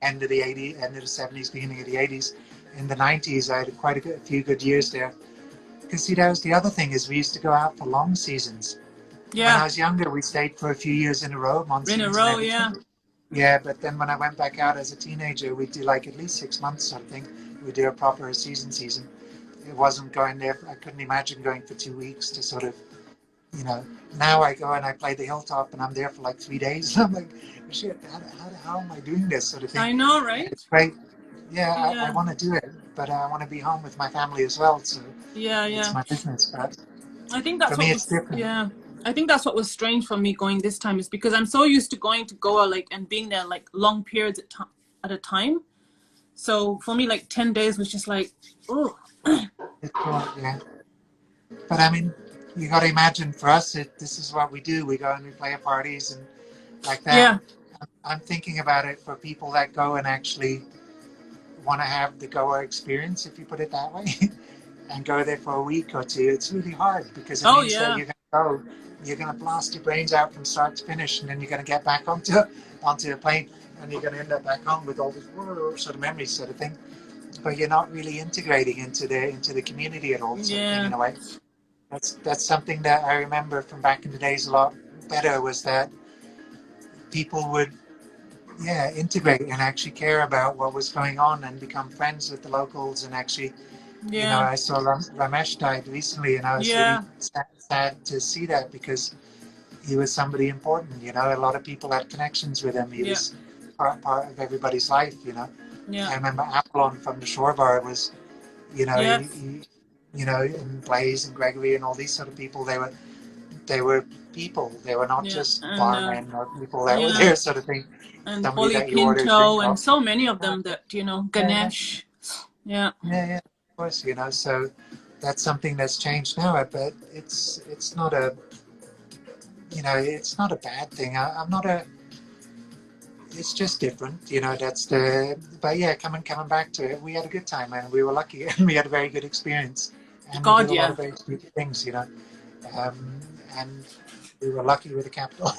End of the 80s, end of the 70s, beginning of the 80s. In the 90s, I had quite a few good years there. Because, see, that was the other thing, is we used to go out for long seasons. Yeah. When I was younger, we stayed for a few years in a row, monsoons. In a row, yeah. Yeah, but then when I went back out as a teenager, we'd do like at least 6 months sort of thing. We'd do a proper season. It wasn't going there. I couldn't imagine going for 2 weeks to sort of, now I go and I play the hilltop and I'm there for like 3 days. I'm like, shit, how am I doing this sort of thing? I know, right? It's great. Yeah. I want to do it, but I want to be home with my family as well. So it's my business. But I think that's for me, it's different. Yeah. I think that's what was strange for me going this time, is because I'm so used to going to Goa and being there like long periods at a time. So for me, like 10 days was just like, oh. It's cool, yeah. But I mean, you got to imagine for us, this is what we do. We go and we play at parties and like that. Yeah. I'm thinking about it for people that go and actually want to have the Goa experience, if you put it that way, and go there for a week or two. It's really hard because it means that you're going to blast your brains out from start to finish, and then you're going to get back onto a plane, and you're going to end up back home with all this sort of memories, sort of thing. But you're not really integrating into the community at all, sort of thing, in a way. That's something that I remember from back in the days a lot better, was that people would integrate and actually care about what was going on and become friends with the locals. And actually, I saw Ramesh died recently, and I was really sad to see that, because he was somebody important. A lot of people had connections with him. He was part of everybody's life. I remember Apollon from the Shore Bar was, and Blaze and Gregory and all these sort of people. They were they were people. They were not Yeah, just and barmen or people that were yeah, there, sort of thing. and Somebody Ollie that you order a Pinto drink and off. so many of Yeah, them that, you know, yeah, Ganesh. Yeah. yeah, of course, you know. So that's something that's changed now, but it's not a, you know, it's not a bad thing. I'm not a, it's just different, you know. That's the, but yeah, coming back to it, we had a good time and we were lucky and we had a very good experience and we did God, a lot yeah. of very stupid things, you know. And we were lucky with the capital.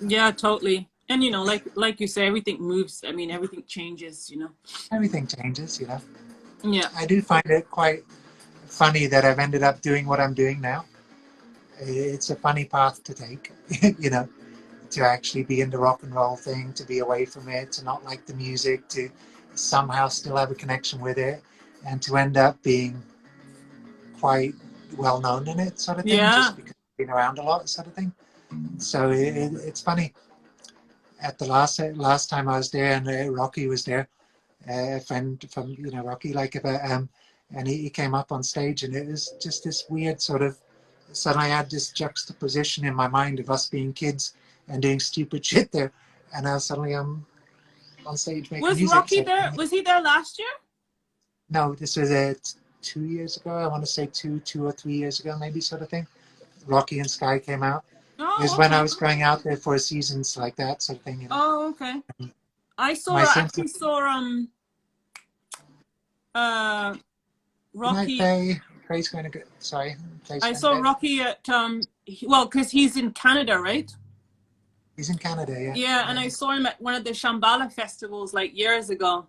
Yeah, totally. And you know, like you say, everything moves. I mean, everything changes, you know. Everything changes, you know. Yeah. I do find it quite funny that I've ended up doing what I'm doing now. It's a funny path to take, you know, to actually be in the rock and roll thing, to be away from it, to not like the music, to somehow still have a connection with it, and to end up being quite well known in it, sort of thing, Yeah. just because I've been around a lot, sort of thing. So it's funny. At the last time I was there, and Rocky was there, a friend from, you know, Rocky, like about and he came up on stage, and it was just this weird sort of. Suddenly, I had this juxtaposition in my mind of us being kids and doing stupid shit there, and now suddenly I'm on stage making Was music. Rocky So there? Was he there last year? no, this was 2 years ago. I want to say two or 3 years ago, maybe, sort of thing. Rocky and Sky came out. It was Oh, when I okay. was going out there for seasons like that, sort of thing, you know. Oh, okay. I My saw sense of, actually saw uh good night, Rocky. Faye. Faye's going to go. Sorry, Faye's I going to saw bed. Rocky at well, because he's in Canada, right? He's in Canada, yeah. Yeah, and Yeah. I saw him at one of the Shambhala festivals like years ago.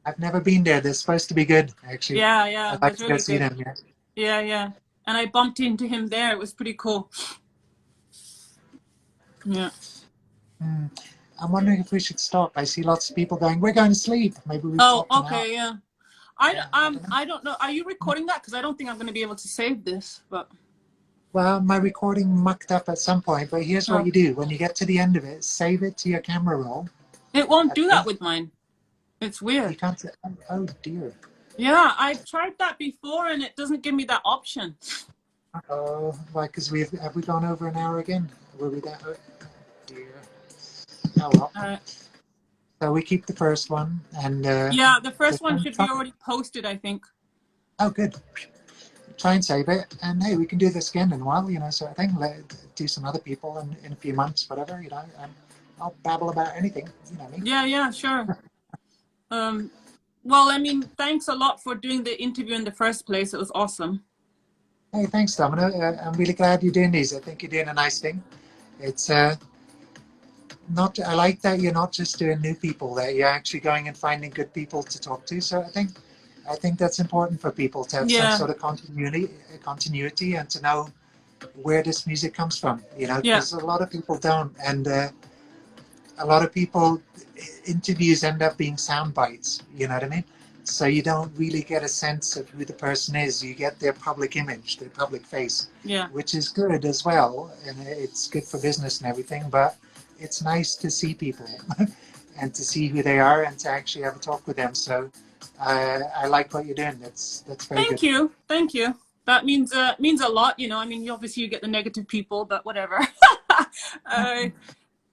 I've never been there. They're supposed to be good, actually. Yeah, yeah, I'd it like was to go really see good. them, yeah. Yeah, yeah. And I bumped into him there. It was pretty cool. Yeah. Hmm. I'm wondering if we should stop. I see lots of people going, we're going to sleep. Maybe we've Oh, talked an hour. okay, yeah. Yeah, I don't know. I don't know. Are you recording that? Because I don't think I'm going to be able to save this. But Well, my recording mucked up at some point, but here's what oh, you do. When you get to the end of it, save it to your camera roll. it won't I do that think with mine. It's you weird. can't say, oh dear. Yeah, I've tried that before, and it doesn't give me that option. Oh, why? Because have we gone over an hour again? Were we that? Oh dear. Oh well. Uh, So we keep the first one, and yeah, the first just one should be already posted, I think. oh, good. Try and save it, and hey, we can do this again in a while, you know. So I think do some other people in a few months, whatever, you know. And I'll babble about anything, you know me. Yeah, yeah, sure. Well, I mean, thanks a lot for doing the interview in the first place. It was awesome. Hey, thanks, Domino. I'm really glad you're doing these. I think you're doing a nice thing. It's not. I like that you're not just doing new people; that you're actually going and finding good people to talk to. So I think that's important for people to have some Yeah, sort of continuity, and to know where this music comes from. You know, yeah, because a lot of people don't, and a lot of people interviews end up being sound bites. You know what I mean? So you don't really get a sense of who the person is. You get their public image, their public face, yeah, which is good as well, and it's good for business and everything. But it's nice to see people and to see who they are and to actually have a talk with them. So I like what you're doing. That's very Thank good. you, thank you. That means a lot, you know. I mean, obviously you get the negative people, but whatever. uh,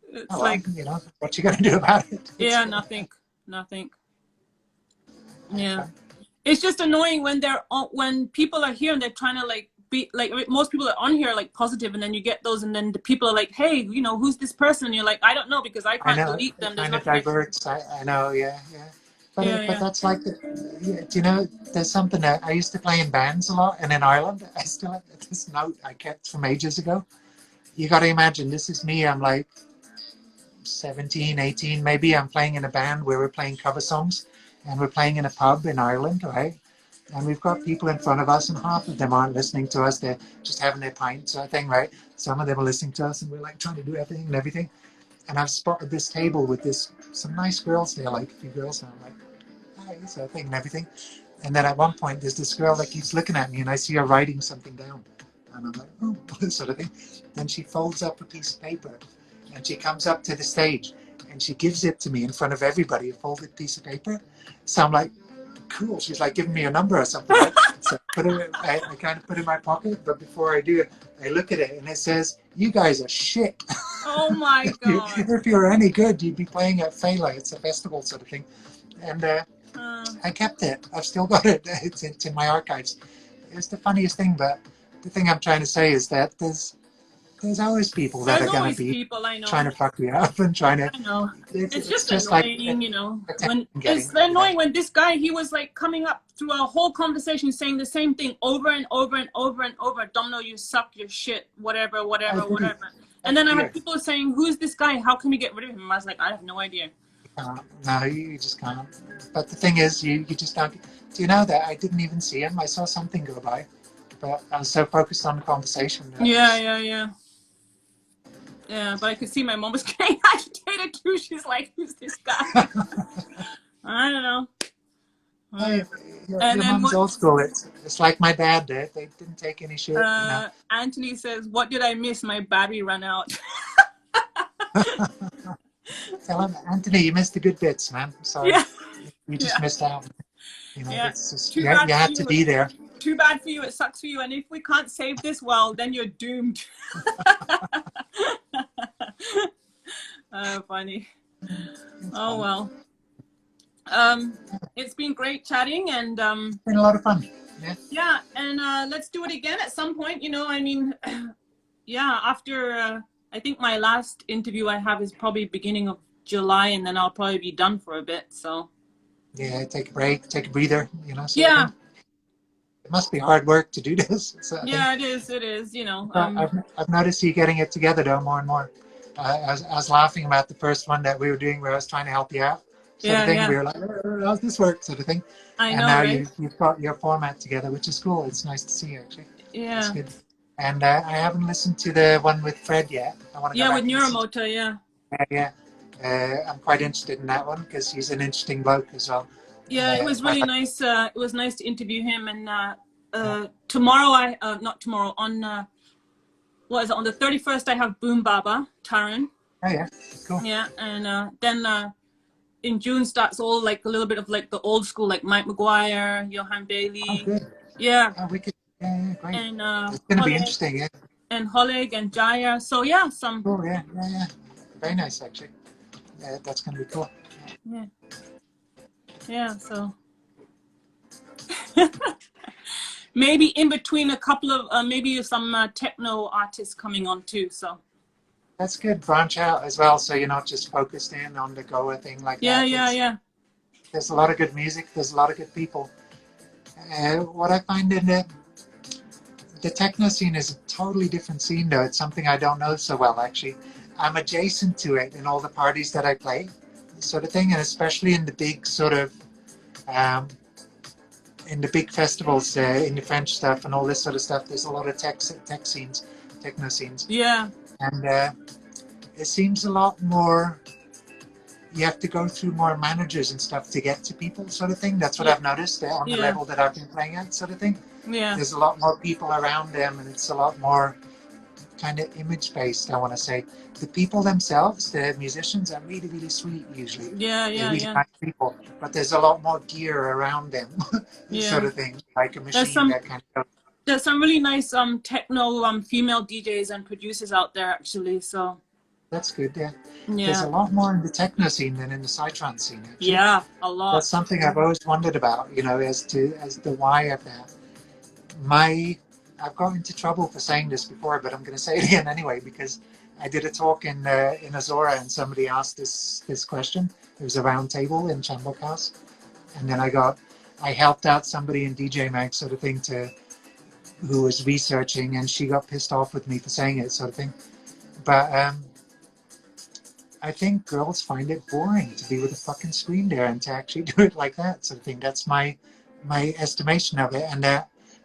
it's Oh well, like, you know what you got to do about it. yeah, nothing, nothing. That's Yeah, fine. it's just annoying when when people are here and they're trying to like be like, most people are on here like positive, and then you get those, and then the people are like, hey, you know, who's this person? And you're like, I don't know, because I I can't know delete it them. There's kind of nothing I can. diverts. I know, yeah, yeah. Yeah, But yeah. that's like, yeah, do you know, there's something that I used to play in bands a lot, and in Ireland, I still have this note I kept from ages ago. You got to imagine, this is me. I'm like 17, 18, maybe. I'm playing in a band where we're playing cover songs, and we're playing in a pub in Ireland, right? And we've got people in front of us, and half of them aren't listening to us. They're just having their pint sort of thing, right? Some of them are listening to us, and we're like trying to do everything and everything. And I've spotted this table with some nice girls there, like a few girls, and I'm like, hi, sort of thing and everything. And then at one point, there's this girl that keeps looking at me, and I see her writing something down. And I'm like, oh, sort of thing. Then she folds up a piece of paper, and she comes up to the stage, and she gives it to me in front of everybody, a folded piece of paper. So I'm like, cool. She's like giving me a number or something, right? So I kind of put it in my pocket, but before I do it, I look at it and it says, "You guys are shit." Oh my God. If you're any good, you'd be playing at Fela. It's a festival sort of thing, and I kept it. I've still got it. It's in my archives. It's the funniest thing, but the thing I'm trying to say is that there's always people that There's are going to always be people, I trying know. to fuck you up and trying to. I know. It's It's just just like annoying, you know. attention It's getting. annoying when this guy, he was like coming up through a whole conversation saying the same thing over and over and over and over. Domino, you suck, your shit, whatever, whatever, whatever. And then I had people saying, "Who's this guy? How can we get rid of him?" I was like, I have no idea. No, you just can't. But the thing is, you just don't. Do you know that I didn't even see him? I saw something go by, but I was so focused on the conversation. Yeah. Yeah, but I could see my mom was getting agitated too. She's like, "Who's this guy?" I don't know. Hey, your And then mom's old school. It's like my dad did. They didn't take any shit. Anthony says, "What did I miss? My battery ran out." Tell him, Anthony, you missed the good bits, man. Sorry, Yeah. you just missed out. You know, Yeah. it's just, Too you bad had for to you. be there. Too bad for you. It sucks for you. And if we can't save this world, then you're doomed. Funny. Oh well. It's been great chatting, and It's been a lot of fun. yeah, and let's do it again at some point. You know, I mean, yeah. After I think my last interview I have is probably beginning of July, and then I'll probably be done for a bit. So Yeah, take a break, take a breather. You know. yeah. It must be hard work to do this. Yeah, it is. It is. You know. I've noticed you getting it together though more and more. I was laughing about the first one that we were doing where I was trying to help you out. Sort of thing. We were like, how's this work? Sort of thing. I know, and now right? you've got your format together, which is cool. It's nice to see you actually. Yeah. It's good. And I haven't listened to the one with Fred yet. I want to go back with Neuromotor, yeah. Yeah. I'm quite interested in that one because he's an interesting bloke as well. Yeah, it was really nice. It was nice to interview him. And tomorrow, not tomorrow, on what is it? On the 31st, I have Boom Baba Taran. Oh yeah, cool. Yeah, and then in June starts all like a little bit of like the old school, like Mike McGuire, Johan Bailey. Oh, good. Yeah. Oh, wicked. Yeah, great. And it's going to be interesting, yeah. And Holeg and Jaya. So yeah, some. Oh yeah. Very nice actually. Yeah, that's going to be cool. Yeah. Yeah. So. Maybe in between a couple of maybe some techno artists coming on too. So. That's good. Branch out as well, so you're not just focused in on the Goa thing like that. Yeah. There's a lot of good music. There's a lot of good people. What I find in the techno scene is a totally different scene, though. It's something I don't know so well, actually. I'm adjacent to it in all the parties that I play, sort of thing, and especially in the big sort of, in the big festivals, in the French stuff and all this sort of stuff. There's a lot of tech scenes, techno scenes. Yeah. And it seems a lot more, you have to go through more managers and stuff to get to people, sort of thing. That's what I've noticed on the level that I've been playing at, sort of thing. Yeah. There's a lot more people around them, and it's a lot more kind of image-based, I want to say. The people themselves, the musicians, are really, really sweet usually. Yeah. They're really nice people, but there's a lot more gear around them, sort of thing, like a machine that kind of... There's some really nice techno female DJs and producers out there actually, so that's good. Yeah. There's a lot more in the techno scene than in the psytrance scene actually. Yeah, a lot. That's something I've always wondered about, you know, as the why of that. I've got into trouble for saying this before, but I'm going to say it again anyway, because I did a talk in Azora and somebody asked this question. It was a round table in Chambok House, and then I helped out somebody in DJ Mag sort of thing who was researching, and she got pissed off with me for saying it, sort of thing. But I think girls find it boring to be with a fucking screen there and to actually do it like that, sort of thing. That's my estimation of it. And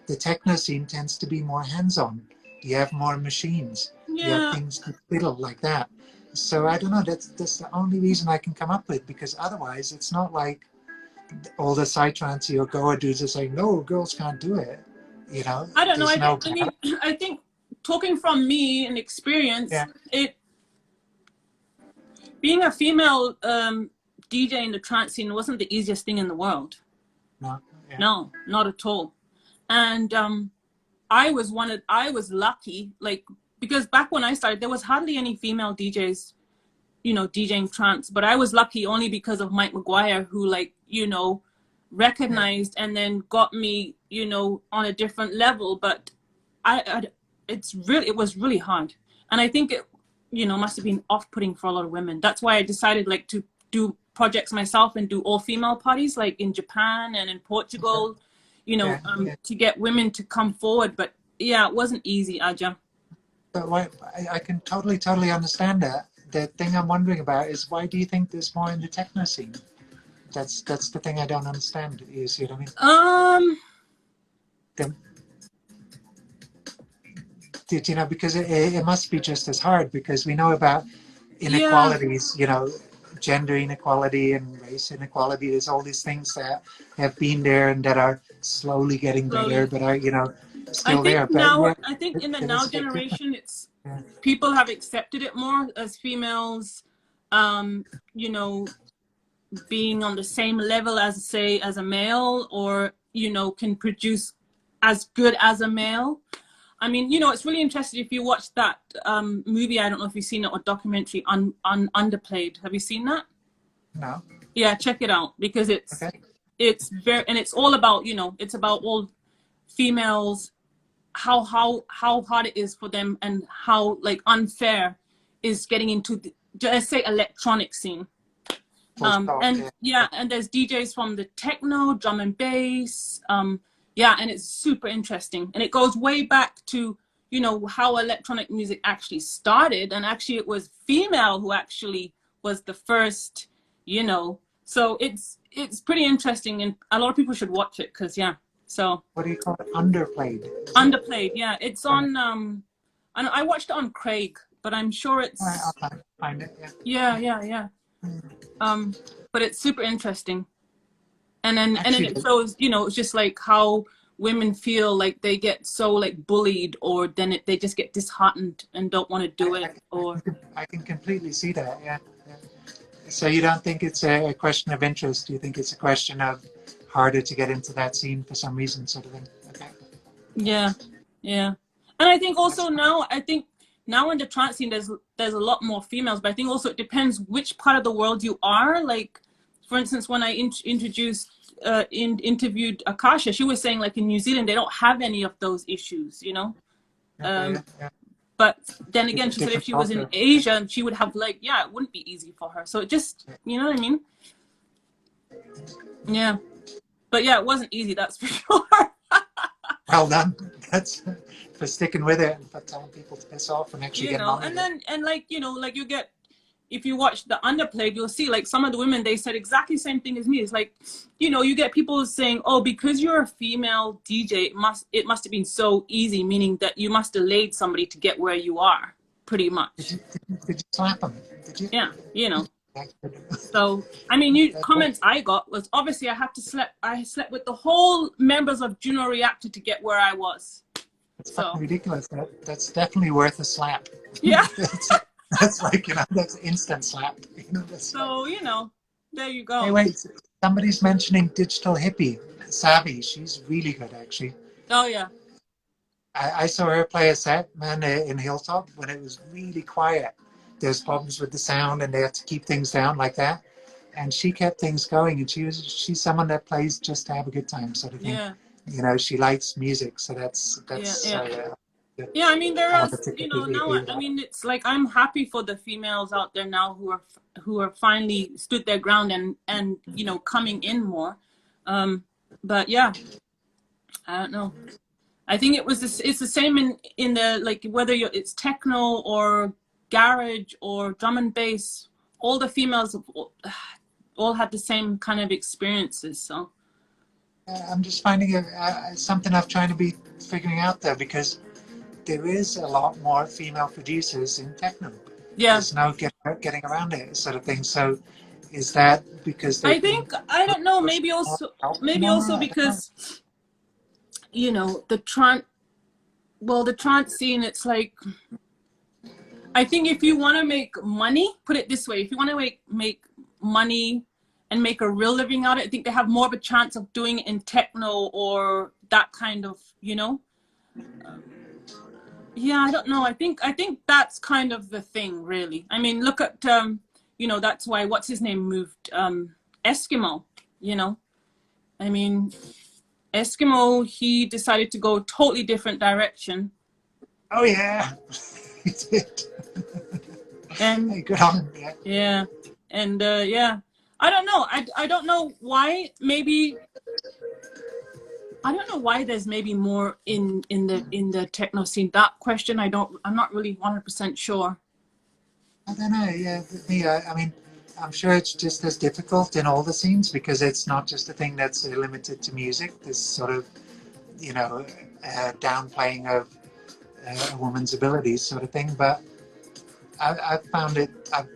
the techno scene tends to be more hands-on. You have more machines. You have things to fiddle like that. So I don't know. That's the only reason I can come up with, because otherwise it's not like all the psytrance or Goa dudes are saying, no, girls can't do it. You know, I don't know. I think talking from me and experience, being a female DJ in the trance scene wasn't the easiest thing in the world. No, no, not at all. And I was lucky, like, because back when I started, there was hardly any female DJs, you know, DJing trance. But I was lucky only because of Mike McGuire, who, like, you know, recognized and then got me, you know, on a different level. But it was really hard. And I think it, you know, must have been off-putting for a lot of women. That's why I decided, like, to do projects myself and do all-female parties, like in Japan and in Portugal, you know, to get women to come forward. But yeah, it wasn't easy, Ajja. But why, I can totally understand that. The thing I'm wondering about is, why do you think there's more in the techno scene? That's the thing I don't understand. You see what I mean? You know, because it must be just as hard, because we know about inequalities, you know, gender inequality and race inequality. There's all these things that have been there and that are slowly getting better, but are, you know, still there. But I think in the now generation, it's people have accepted it more as females, you know, being on the same level as, say, as a male, or, you know, can produce as good as a male. I mean, you know, it's really interesting if you watch that movie, I don't know if you've seen it, or documentary on Underplayed. Have you seen that? No. Yeah, check it out, because it's very, and it's all about, you know, it's about all females, how hard it is for them, and how, like, unfair is getting into the, let's say, electronic scene. And there's DJs from the techno, drum and bass, yeah, and it's super interesting. And it goes way back to, you know, how electronic music actually started. And actually it was female who actually was the first, you know. So it's pretty interesting, and a lot of people should watch it, because, yeah. So what do you call it? Underplayed? Underplayed, yeah. It's on, and I watched it on Craig, but I'm sure it's... I'll find it, yeah. Yeah. But it's super interesting. And then it shows, you know, it's just like how women feel like they get so, like, bullied, or then they just get disheartened and don't want to do it. I can completely see that, yeah. So you don't think it's a question of interest? You think it's a question of harder to get into that scene for some reason, sort of thing? Okay. Yeah. And I think also now in the trance scene, there's a lot more females, but I think also it depends which part of the world you are. Like, for instance, when I interviewed Akasha, she was saying, like, in New Zealand, they don't have any of those issues, you know? But then again, she said if she was in Asia, she would have, like, yeah, it wouldn't be easy for her. So it just, you know what I mean? Yeah. But yeah, it wasn't easy, that's for sure. Well done. That's for sticking with it and for telling people to piss off and actually get on with it. And like, you know, like, you get, if you watch the Underplayed, you'll see, like, some of the women, they said exactly the same thing as me. It's like, you know, you get people saying, oh, because you're a female DJ, it must have been so easy, meaning that you must have laid somebody to get where you are, pretty much. Did you slap them? Did you? Yeah, you know. So, I mean, comments I got was, obviously I slept with the whole members of Juno Reactor to get where I was. It's fucking ridiculous. That's definitely worth a slap. Yeah. That's like, you know, that's instant slap. You know, so, you know, there you go. Hey, wait, somebody's mentioning Digital Hippie. Savvy, she's really good, actually. Oh, yeah. I saw her play a set, man, in Hilltop when it was really quiet. There's problems with the sound and they had to keep things down like that. And she kept things going, and she's someone that plays just to have a good time, sort of thing. Yeah. You know, she likes music, so that's yeah, I mean, there are, you know, now, I mean, it's like, I'm happy for the females out there now who are finally stood their ground and you know, coming in more. But yeah, I don't know. I think it's the same in the, like, whether it's techno or garage or drum and bass, all the females have all had the same kind of experiences. So I'm just finding it something I'm trying to be figuring out there, because there is a lot more female producers in techno. Yeah. There's no getting around it, sort of thing. So is that because I don't know, maybe also because, you know, the trance scene, it's like, I think if you want to make money, put it this way, if you want to make money and make a real living out of it. I think they have more of a chance of doing it in techno or that kind of, you know. Yeah, I don't know. I think that's kind of the thing, really. I mean, look at you know, that's why what's his name moved, Eskimo. You know, I mean, Eskimo, he decided to go a totally different direction. Oh yeah, he did. And Hey, good on him. Yeah. yeah, and yeah, I don't know. I don't know why. Maybe I don't know why there's maybe more in the techno scene. That question I'm not really 100% sure. I don't know. Yeah, me. I mean, I'm sure it's just as difficult in all the scenes because it's not just a thing that's limited to music. This sort of, you know, downplaying of a woman's abilities, sort of thing. But I found it. I've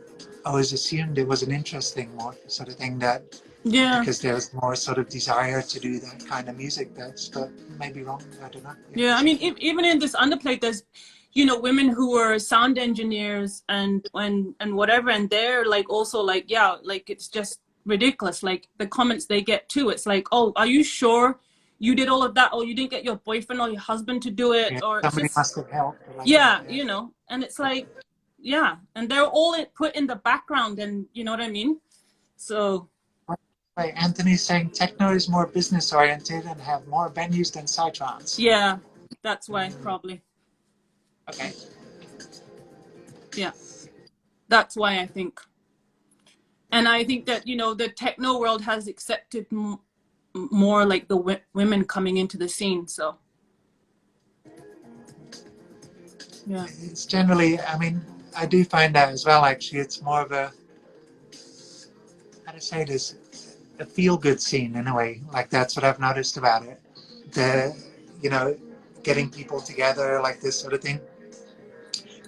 always assumed it was an interesting more sort of thing that Yeah. because there's more sort of desire to do that kind of music. That's but maybe wrong. I don't know. Yeah, I mean, even in this underplay, there's, you know, women who are sound engineers and whatever, and they're like also like, yeah, like it's just ridiculous. Like the comments they get too. It's like, oh, are you sure you did all of that, or you didn't get your boyfriend or your husband to do it, Yeah, or it's somebody just, must have helped. Like yeah, that, yeah. you know, and it's like, yeah, and they're all put in the background, and you know what I mean. So. Right, Anthony's saying techno is more business oriented and have more venues than psytrance. Yeah, that's why probably. Okay. Yeah, that's why I think. And I think that, you know, the techno world has accepted more like the women coming into the scene. So, yeah. It's generally, I mean, I do find that as well, actually. It's more of a, how to say this, a feel-good scene in a way. Like that's what I've noticed about it. The, you know, getting people together, like this sort of thing.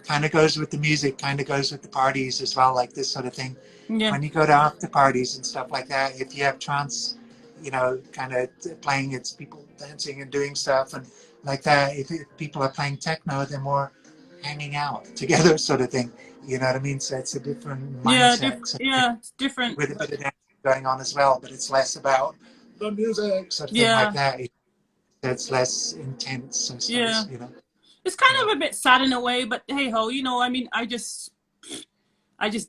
Kind of goes with the music, kind of goes with the parties as well, like this sort of thing. Yeah. When you go to after parties and stuff like that, if you have trance, you know, kind of playing, it's people dancing and doing stuff and like that. If people are playing techno, they're more hanging out together sort of thing. You know what I mean? So it's a different mindset. So Yeah, it's different. with a bit of dancing going on as well, but it's less about the music sort of thing Yeah. like that. It's less intense, I suppose, Yeah. you know. It's kind of a bit sad in a way, but hey ho, you know, I mean, I just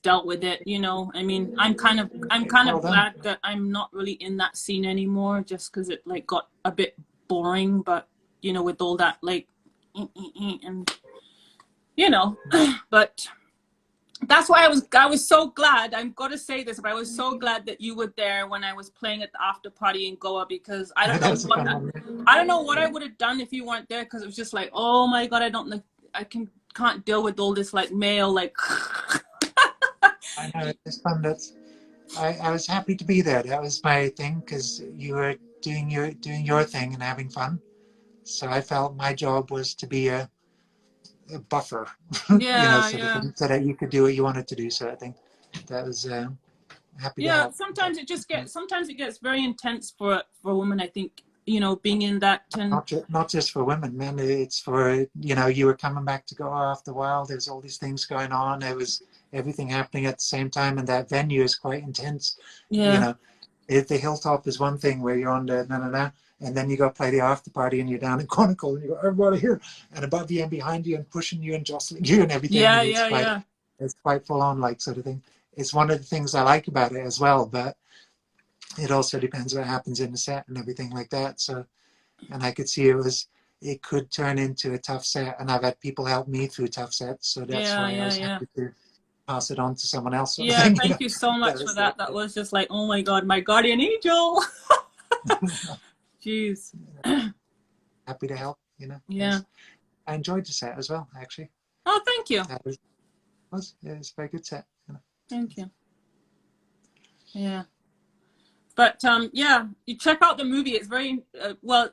dealt with it, you know. I mean, I'm kind of Well done. glad that I'm not really in that scene anymore, just because it like got a bit boring. But you know, with all that like, and you know, but that's why I was so glad. I'm going to say this, but I was so glad that you were there when I was playing at the after party in Goa, because I don't know what I would have done if you weren't there, because it was just like, oh my god, I can't deal with all this like male like. I know it's fun. I was happy to be there. That was my thing because you were doing your thing and having fun. So I felt my job was to be a buffer, Yeah, you know, sort yeah. of thing, so that you could do what you wanted to do. So I think that was happy to help. Sometimes it gets very intense for a woman. I think, you know, being in that. And not just for women, man. It's for, you know, you were coming back to go after a while. There's all these things going on. There was everything happening at the same time, and that venue is quite intense. yeah. You know, if the hilltop is one thing where you're on the na, and then you go play the after party and you're down in Chronicle and you go, everybody here, and above you and behind you and pushing you and jostling you and everything. Yeah, And it's quite full on, like, sort of thing. It's one of the things I like about it as well, but it also depends what happens in the set and everything like that. So, and I could see it could turn into a tough set, and I've had people help me through tough sets, so that's why I was happy to pass it on to someone else. Sort of thing, thank you so much for that. That was just like, oh my god, my guardian angel. Jeez. Happy to help, you know. Yeah. I enjoyed the set as well, actually. Oh, thank you. It was a very good set. You know. Thank you. Yeah. But yeah, you check out the movie. It's very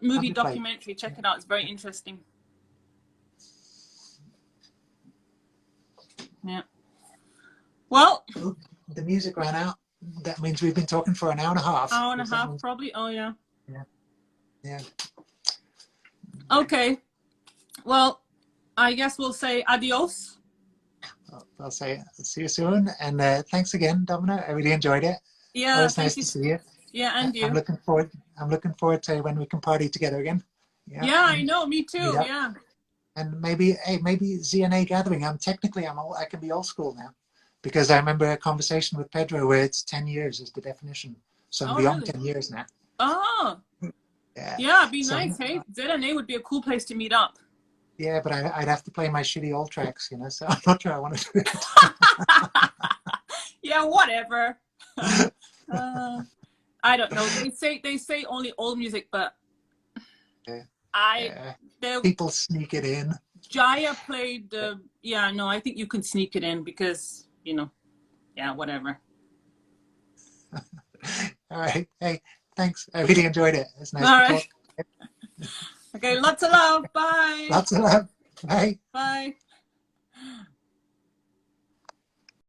movie documentary. Check it out. It's very interesting. Yeah. Well, the music ran out. That means we've been talking for an hour and a half. Hour and a half, probably. Oh yeah. Yeah. Okay. Well, I guess we'll say adios. I'll say see you soon, and thanks again, Domino. I really enjoyed it. Yeah, Always thank nice you. to see you. Yeah, and I'm you. looking forward. I'm looking forward to when we can party together again. Yeah, Yeah, I and know. Me meet too. up. Yeah. And maybe, hey, maybe ZNA gathering. I can be old school now, because I remember a conversation with Pedro where it's 10 years is the definition. So I'm Oh, beyond really? 10 years now. Oh, Yeah. yeah. Be So nice. Hey, ZNA would be a cool place to meet up. yeah, but I'd have to play my shitty old tracks, you know. So I'm not sure I want to do it. Yeah, whatever. uh, I don't know. They say only old music, but Yeah. I the People sneak it in. Jaya played the. Yeah, no, I think you can sneak it in because yeah, whatever. All right. Hey, thanks. I really enjoyed it. It's All nice to right. talk. Okay, lots of love. Bye. Lots of love. Bye. Bye.